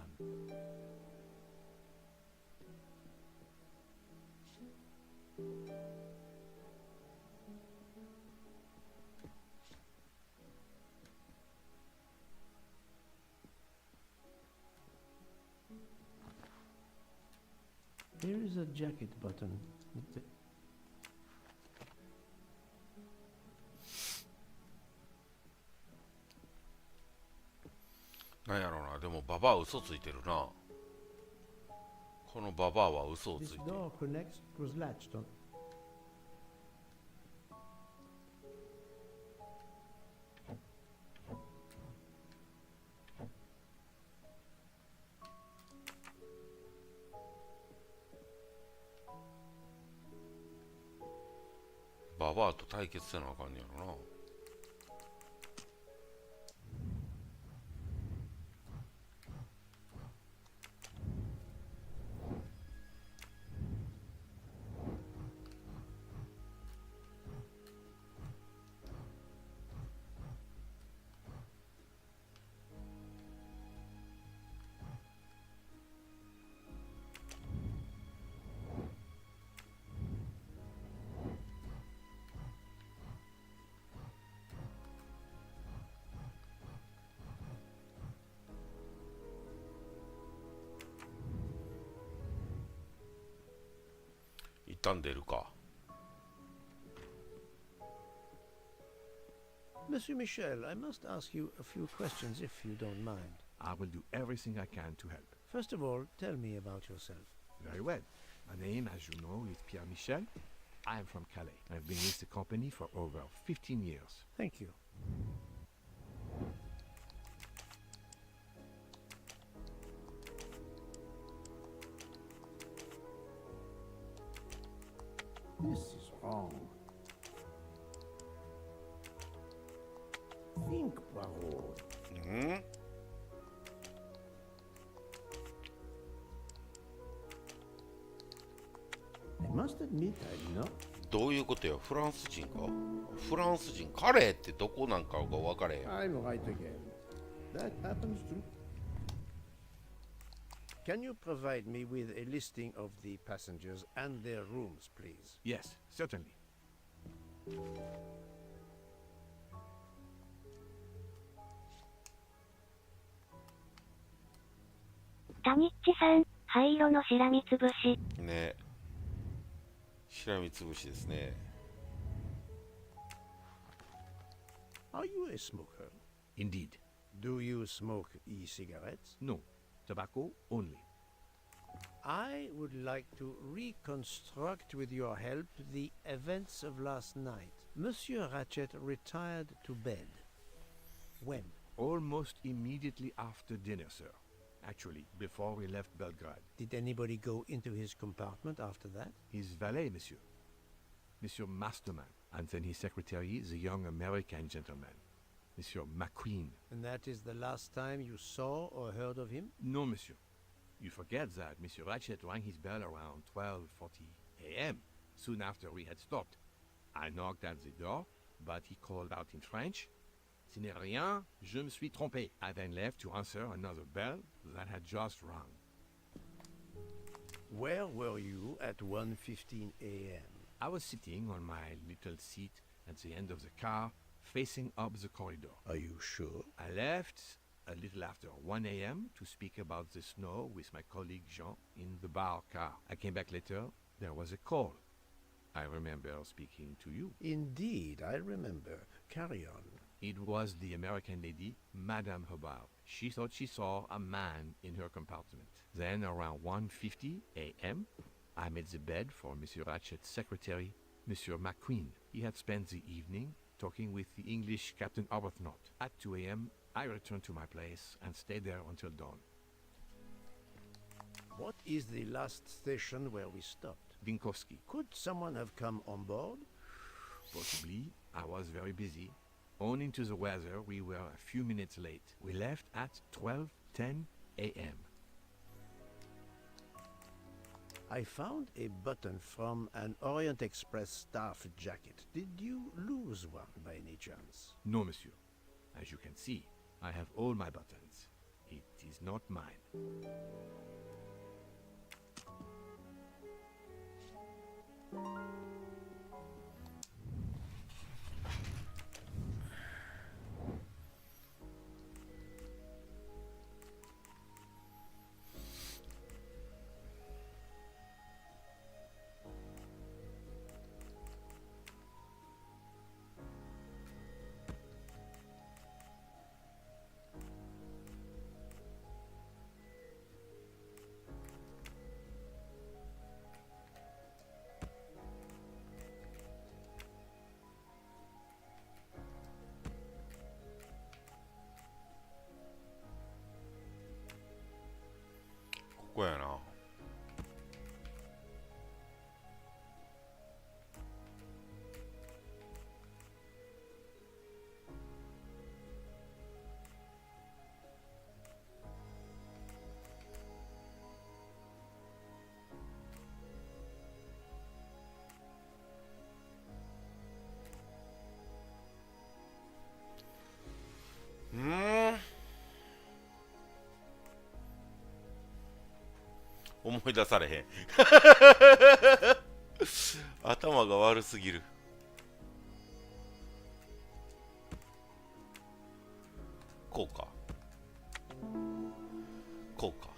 Here is a jacket button. なんやろうな、でもババア嘘ついてるな。このババアは嘘をついて This る。 door connects. It was latched on. ババアと対決せなあかんねやろな。一旦出るか。 Monsieur Michel, I must ask you a few questions if you don't mind. I will do everything I can to help. First of all, tell me about yourself. Very well. My name, as you know, is Pierre Michel. I am from Calais. I've been with the company for over 15 years. Thank you. This is wrong. Think, Poirot. I must admit I'm not. どういうことや、フランス人か。フランス人、カレーってどこなんかが分かれへん。 I'm right again. That happens too. Can you provide me with a listing of the passengers and their rooms, please? Yes, certainly. Tanichiさん、灰色のしらみつぶし。ね。しらみつぶしですね。 Are you a smoker? Indeed. Do you smoke e-cigarettes? No. Tobacco only. I would like to reconstruct with your help the events of last night. Monsieur Ratchet retired to bed. When? Almost immediately after dinner, sir. Actually, before we left Belgrade. Did anybody go into his compartment after that? His valet, monsieur. Monsieur Masterman. And then his secretary, the young American gentleman. Monsieur McQueen. And that is the last time you saw or heard of him? No, monsieur. You forget that Monsieur Ratchet rang his bell around 12:40 a.m., soon after we had stopped. I knocked at the door, but he called out in French, "Ce n'est rien, je me suis trompé." I then left to answer another bell that had just rung. Where were you at 1:15 a.m.? I was sitting on my little seat at the end of the car, facing up the corridor. Are you sure? I left a little after 1 a.m. to speak about the snow with my colleague Jean in the bar car. I came back later. There was a call. I remember speaking to you. Indeed, I remember. Carry on. It was the American lady, Madame Hobart. She thought she saw a man in her compartment. Then, around 1:50 a.m., I made the bed for Monsieur Ratchet's secretary, Monsieur McQueen. He had spent the evening talking with the English Captain Arbuthnot. At 2 a.m., I returned to my place and stayed there until dawn. What is the last station where we stopped? Vinkovsky. Could someone have come on board? Possibly. I was very busy. Owing to the weather, we were a few minutes late. We left at 12:10 a.m. I found a button from an Orient Express staff jacket. Did you lose one by any chance? No, monsieur. As you can see, I have all my buttons. It is not mine.ここやな。思い出されへん頭が悪すぎる。こうかこうか。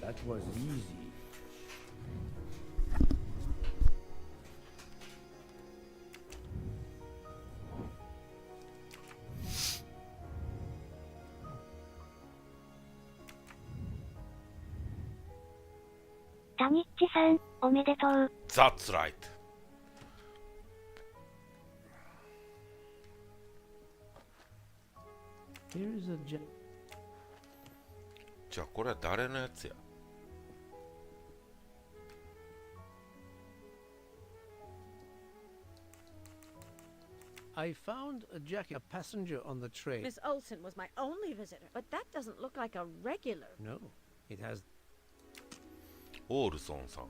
That was easy. Tanichi-san, おめでとう。 That's right. Here is a jacket. じゃあこれは誰のやつや。 I found a jacket, a passenger on the train. Miss Olsen was my only visitor, but that doesn't look like a regular. No, it has. オールソンさん。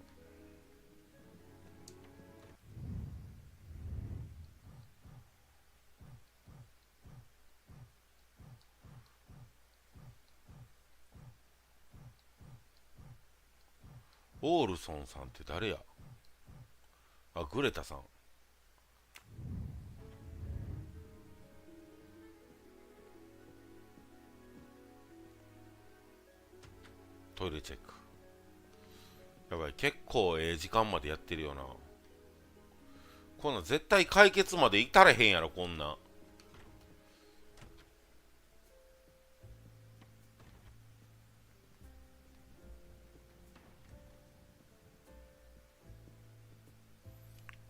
オールソンさんって誰や。あ、グレタさん。トイレチェック。やばい、結構時間までやってるよな。こんなん絶対解決まで至れへんやろ、こんなん。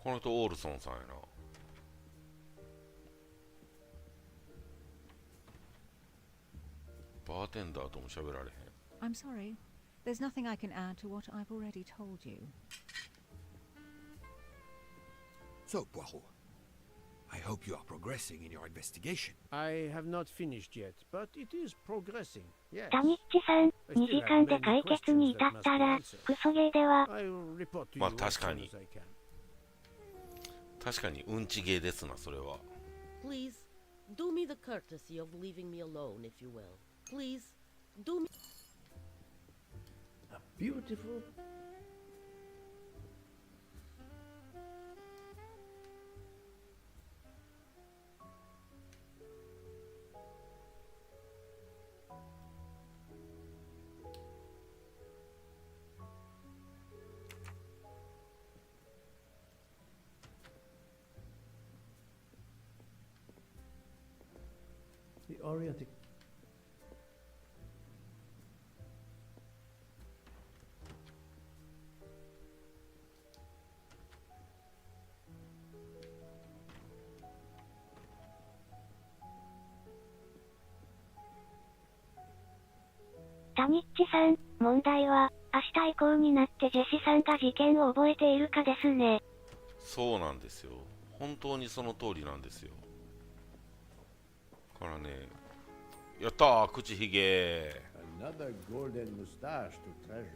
この人オールソンさんやな。バーテンダーとも喋られへん。I'm sorry. There's nothing I can add to what I've already told you. So, Poirot, I hope you are progressing in your investigation. I have not finished yet, but it is progressing. Yes. タニッチさん、2時間で解決に至ったら、クソゲーでは。まあ確かに。確かにうんちゲーですな、それは。Please, do me the courtesy of leaving me alone, if you will. Please, do me... A beautiful... The Orient. タニッチさん、問題は、明日以降になってジェシさんが事件を覚えているかですね。そうなんですよ。本当にその通りなんですよ。からね、やったー、口ひげ。 Another golden mustache to treasure.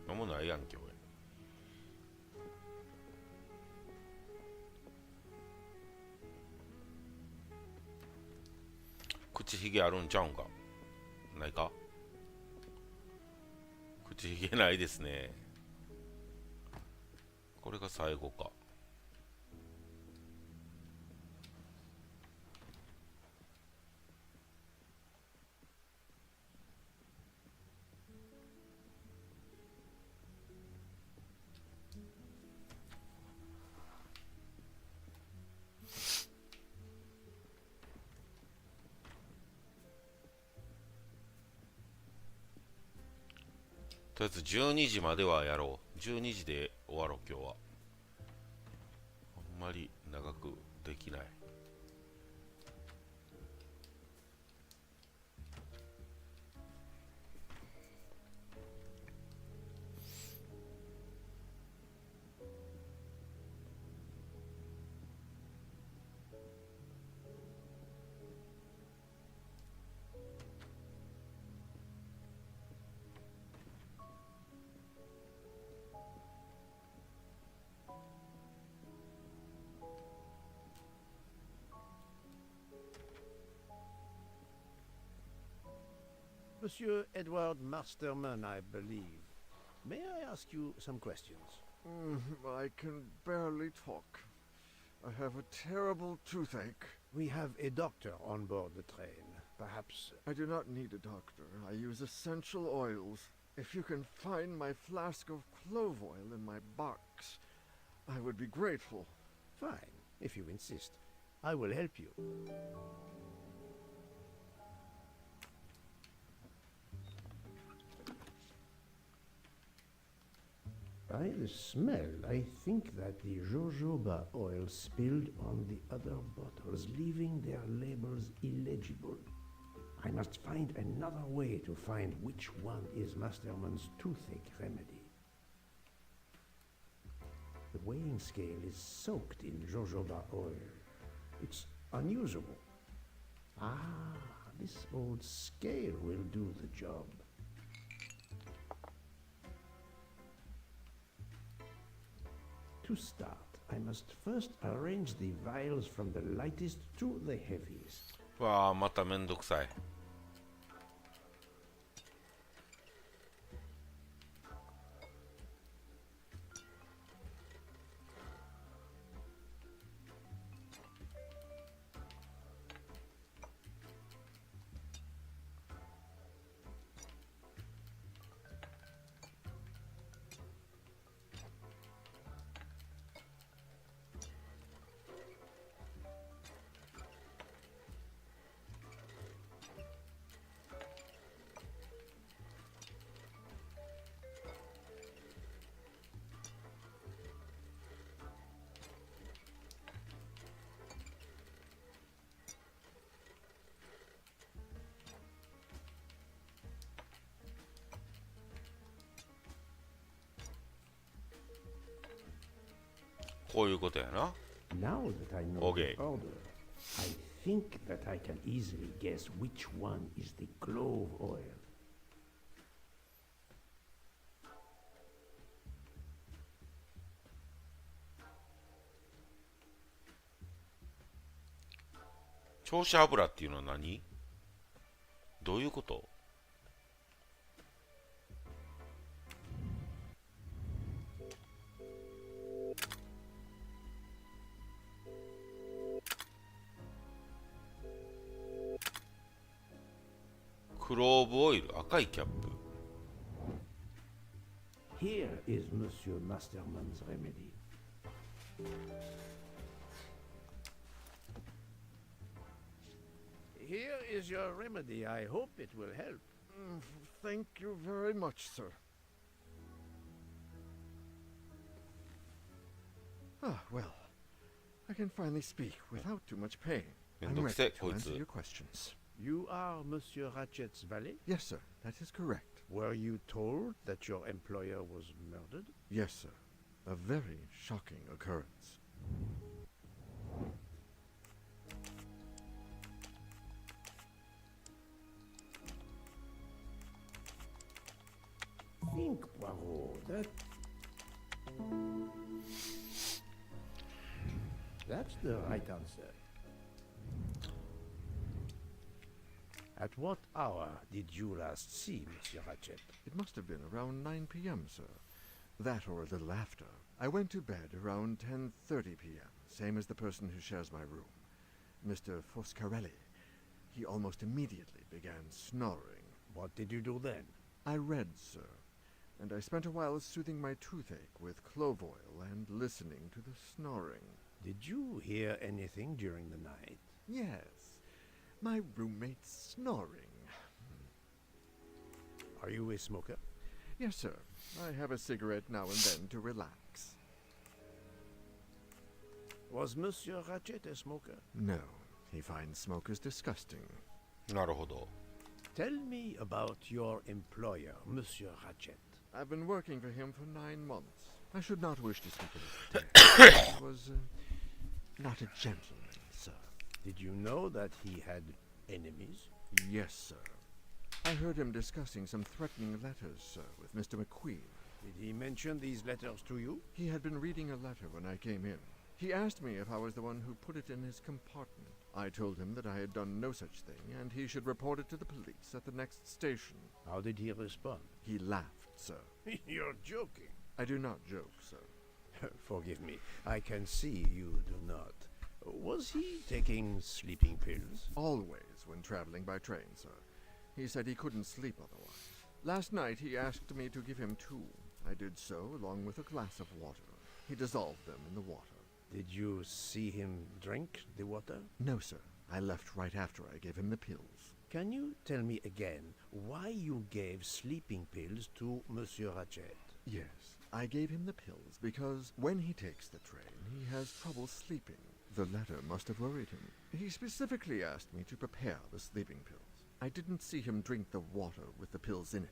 なんもないやんけ、おい。口ひげあるんちゃうんか。ないか。口ひげないですね。これが最後か。とりあえず12時まではやろう。12時で終わろう、今日は。あんまり長くできない。Monsieur Edward Masterman, I believe. May I ask you some questions? I can barely talk. I have a terrible toothache. We have a doctor on board the train. Perhaps... I do not need a doctor. I use essential oils. If you can find my flask of clove oil in my box, I would be grateful. Fine, if you insist. I will help you. By the smell, I think that the jojoba oil spilled on the other bottles, leaving their labels illegible. I must find another way to find which one is Masterman's toothache remedy. The weighing scale is soaked in jojoba oil. It's unusable. Ah, this old scale will do the job. To start, I must first arrange the vials from the lightest to the heaviest. わあ、まためんどくさい。こういうことやな。Now that I know the order, I think that I can easily guess which one is the clove oil.「調子油」っていうのは何？どういうこと？クローブオイル、赤いキャップ。Here is Monsieur Masterman's remedy. Here is your remedy. I hope it will help. Thank you very much, sir. Ah, well. I can finally speak without too much pain. I'm ready to answer your questions. You are Monsieur Ratchet's valet? Yes, sir. That is correct. Were you told that your employer was murdered? Yes, sir. A very shocking occurrence. Think, Poirot. That's the right answer. At what hour did you last see Monsieur Ratchet? It must have been around 9 p.m., sir. That or a little after. I went to bed around 10:30 p.m., same as the person who shares my room, Mr. Foscarelli. He almost immediately began snoring. What did you do then? I read, sir, and I spent a while soothing my toothache with clove oil and listening to the snoring. Did you hear anything during the night? Yes, my roommate's snoring. Are you a smoker? Yes, sir. I have a cigarette now and then to relax. Was Monsieur Ratchet a smoker? No, he finds smokers disgusting. なるほど。 Tell me about your employer, Monsieur Ratchet. I've been working for him for 9 months. I should not wish to speak of his death. He was not a gentleman, sir. Did you know that he had enemies? Yes, sir. I heard him discussing some threatening letters, sir, with Mr. McQueen. Did he mention these letters to you? He had been reading a letter when I came in. He asked me if I was the one who put it in his compartment. I told him that I had done no such thing, and he should report it to the police at the next station. How did he respond? He laughed, sir. You're joking. I do not joke, sir. Forgive me. I can see you do not. Was he taking sleeping pills? Always when traveling by train, sir. He said he couldn't sleep otherwise. Last night he asked me to give him 2. I did so, along with a glass of water. He dissolved them in the water. Did you see him drink the water? No, sir. I left right after I gave him the pills. Can you tell me again why you gave sleeping pills to Monsieur Ratchet? Yes, I gave him the pills because when he takes the train, he has trouble sleeping. The letter must have worried him. He specifically asked me to prepare the sleeping pills. I didn't see him drink the water with the pills in it.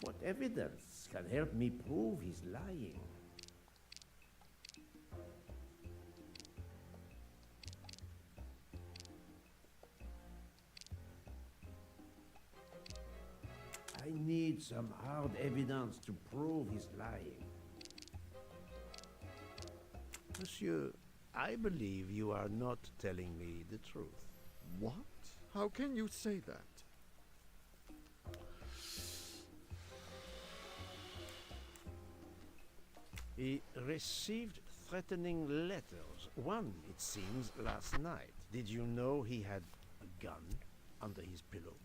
What evidence can help me prove he's lying? I need some hard evidence to prove he's lying. Monsieur, I believe you are not telling me the truth. What? How can you say that? He received threatening letters. One, it seems, last night. Did you know he had a gun under his pillow?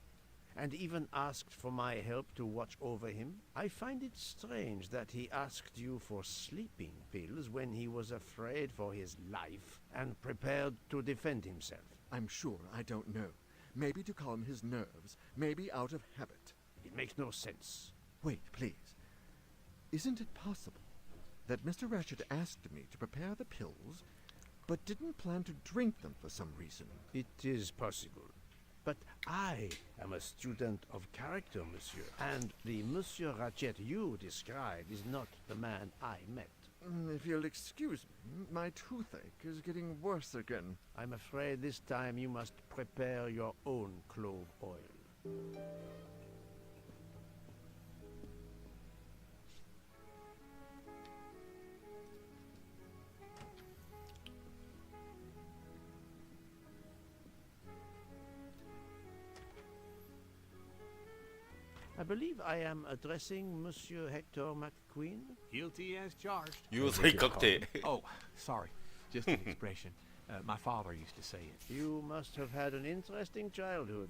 And even asked for my help to watch over him? I find it strange that he asked you for sleeping pills when he was afraid for his life and prepared to defend himself. I'm sure I don't know. Maybe to calm his nerves, maybe out of habit. It makes no sense. Wait, please. Isn't it possible that Mr. Ratchet asked me to prepare the pills, but didn't plan to drink them for some reason? It is possible. But I am a student of character, monsieur, and the Monsieur Ratchet you described is not the man I met. If you'll excuse me, my toothache is getting worse again. I'm afraid this time you must prepare your own clove oil. I believe I am addressing Monsieur Hector McQueen. Guilty as charged. 有罪確定。Oh, sorry. Just an expression. My father used to say it. You must have had an interesting childhood.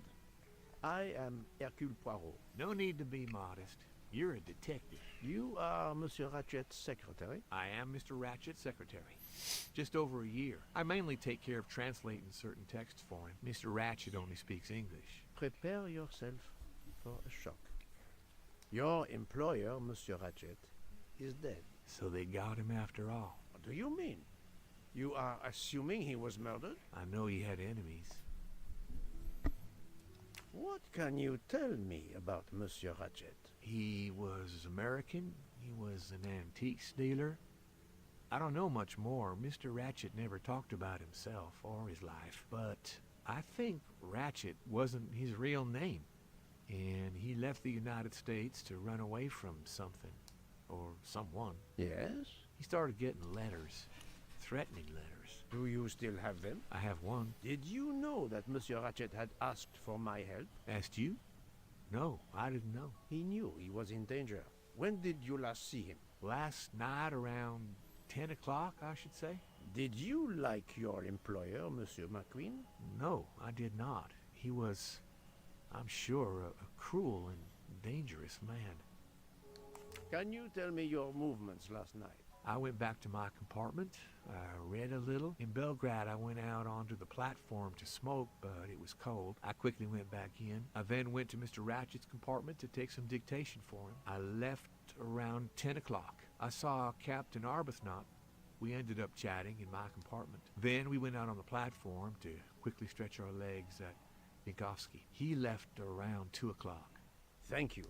I am Hercule Poirot. No need to be modest. You're a detective. You are Monsieur Ratchet's secretary? I am Mr. Ratchet's secretary. Just over a year. I mainly take care of translating certain texts for him. Mr. Ratchet only speaks English. Prepare yourself for a shock. Your employer, Monsieur Ratchet, is dead. So they got him after all. What do you mean? You are assuming he was murdered? I know he had enemies. What can you tell me about Monsieur Ratchet? He was American. He was an antiques dealer. I don't know much more. Mr. Ratchet never talked about himself or his life. But I think Ratchet wasn't his real name. And he left the United States to run away from something. Or someone. Yes? He started getting letters. Threatening letters. Do you still have them? I have one. Did you know that Monsieur Ratchet had asked for my help? Asked you? No, I didn't know. He knew he was in danger. When did you last see him? Last night around 10 o'clock, I should say. Did you like your employer, Monsieur McQueen? No, I did not. He was, I'm sure, a cruel and dangerous man. Can you tell me your movements last night? I went back to my compartment. I read a little. In Belgrade, I went out onto the platform to smoke, but it was cold. I quickly went back in. I then went to Mr. Ratchet's compartment to take some dictation for him. I left around 10 o'clock. I saw Captain Arbuthnot. We ended up chatting in my compartment. Then we went out on the platform to quickly stretch our legs at Vinkovsky. He left around 2 o'clock. Thank you.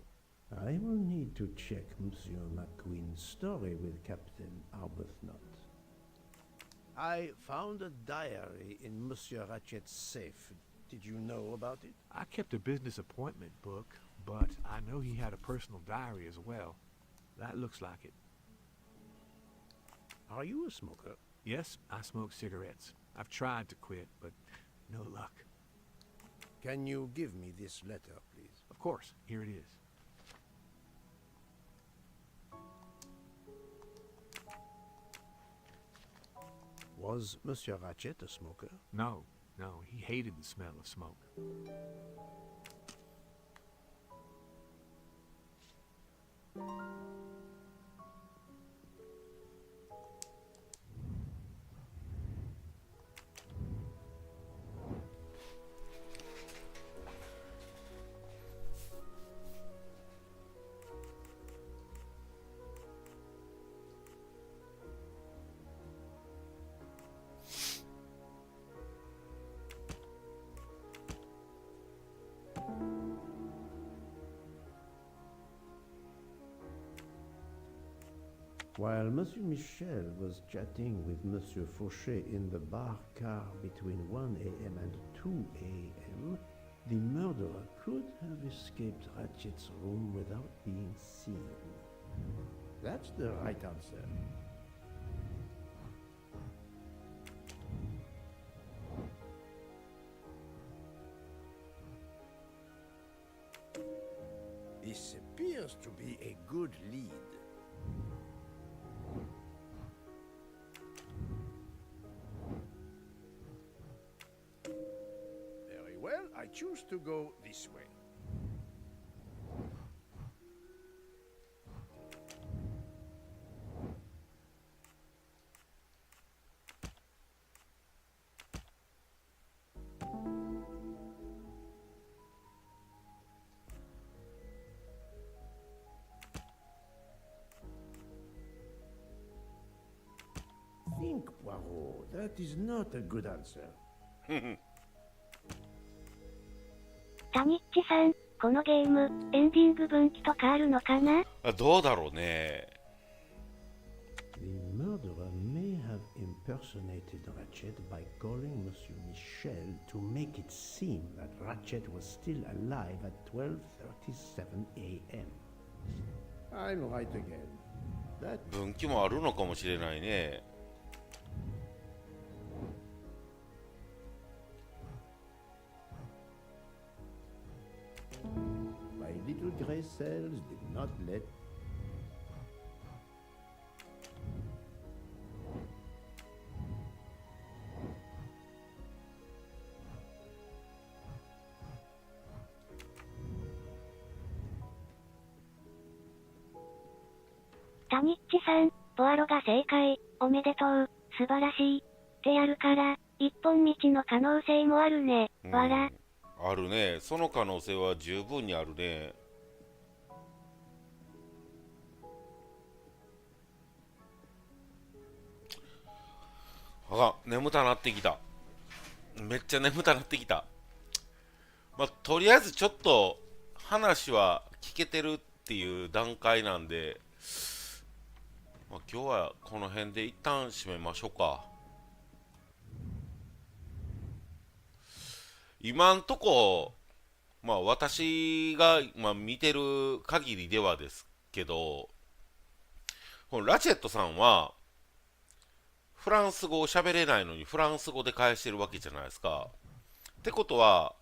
I will need to check Monsieur McQueen's story with Captain Arbuthnot. I found a diary in Monsieur Ratchet's safe. Did you know about it? I kept a business appointment book, but I know he had a personal diary as well. That looks like it. Are you a smoker? Yes, I smoke cigarettes. I've tried to quit, but no luck. Can you give me this letter, please? Of course. Here it is. Was Monsieur Ratchet a smoker? No, he hated the smell of smoke. While Monsieur Michel was chatting with Monsieur Fauchet in the bar car between 1 a.m. and 2 a.m., the murderer could have escaped Ratchet's room without being seen. That's the right answer. This appears to be a good lead. Very well, I choose to go this way. Think, Poirot. That is not a good answer. タニッチさん、このゲーム、エンディング分岐とかあるのかな？どうだろうね。The murderer may have impersonated Ratchet by calling Monsieur Michel to make it seem that Ratchet was still alive at 12:37 a.m. I'm right again. That 分岐もあるのかもしれないね。My little gray cells did not let.「タニッチさん、ポアロが正解、おめでとう、素晴らしい。ってやるから、一本道の可能性もあるね、わら。」あるね。その可能性は十分にあるね。眠たなってきた。めっちゃ眠たなってきた。まあ、とりあえずちょっと話は聞けてるっていう段階なんで、まあ、今日はこの辺で一旦締めましょうか。今んとこ、まあ私が、見てる限りではですけど、このラチェットさんは、フランス語を喋れないのにフランス語で返してるわけじゃないですか。ってことは、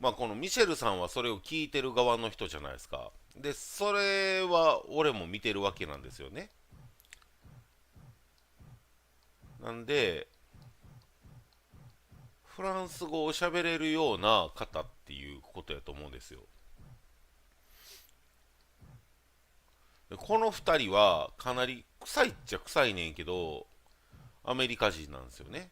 まあこのミシェルさんはそれを聞いてる側の人じゃないですか。で、それは俺も見てるわけなんですよね。なんで、フランス語を喋れるような方っていうことやと思うんですよ。でこの2人はかなり臭いっちゃ臭いねんけど、アメリカ人なんですよね。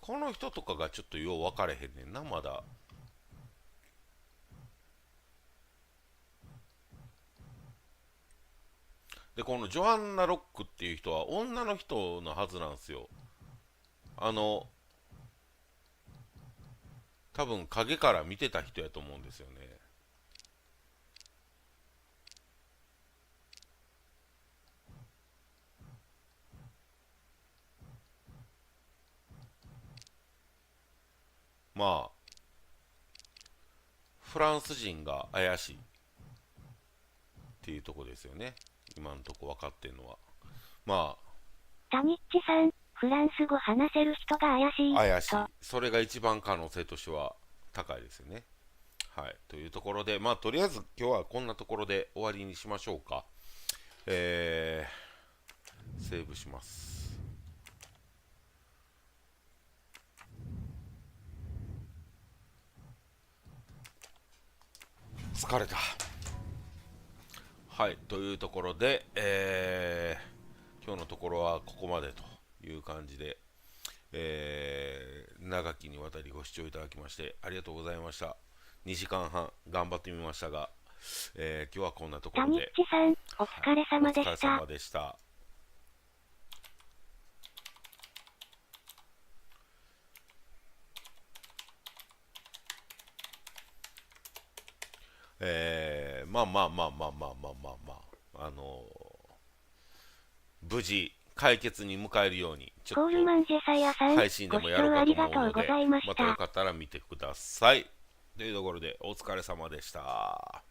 この人とかがちょっとよう分かれへんねんな、まだ。で、このジョアンナ・ロックっていう人は女の人のはずなんですよ。多分影から見てた人やと思うんですよね。まあ、フランス人が怪しいっていうとこですよね。今のとこ分かってるのは。まあ。タニッチさん、フランス語話せる人が怪しい。怪しい。それが一番可能性としては高いですよね。はい。というところで、まあ、とりあえず今日はこんなところで終わりにしましょうか。セーブします。疲れた。はい、というところで、今日のところはここまでという感じで、長きにわたりご視聴いただきましてありがとうございました。2時間半頑張ってみましたが、今日はこんなところで。タニッチさん、お疲れ様でした。お疲れ様でした。無事解決に迎えるようにちょっと配信でもやろうかと思うので、またよかったら見てください。というところでお疲れ様でした。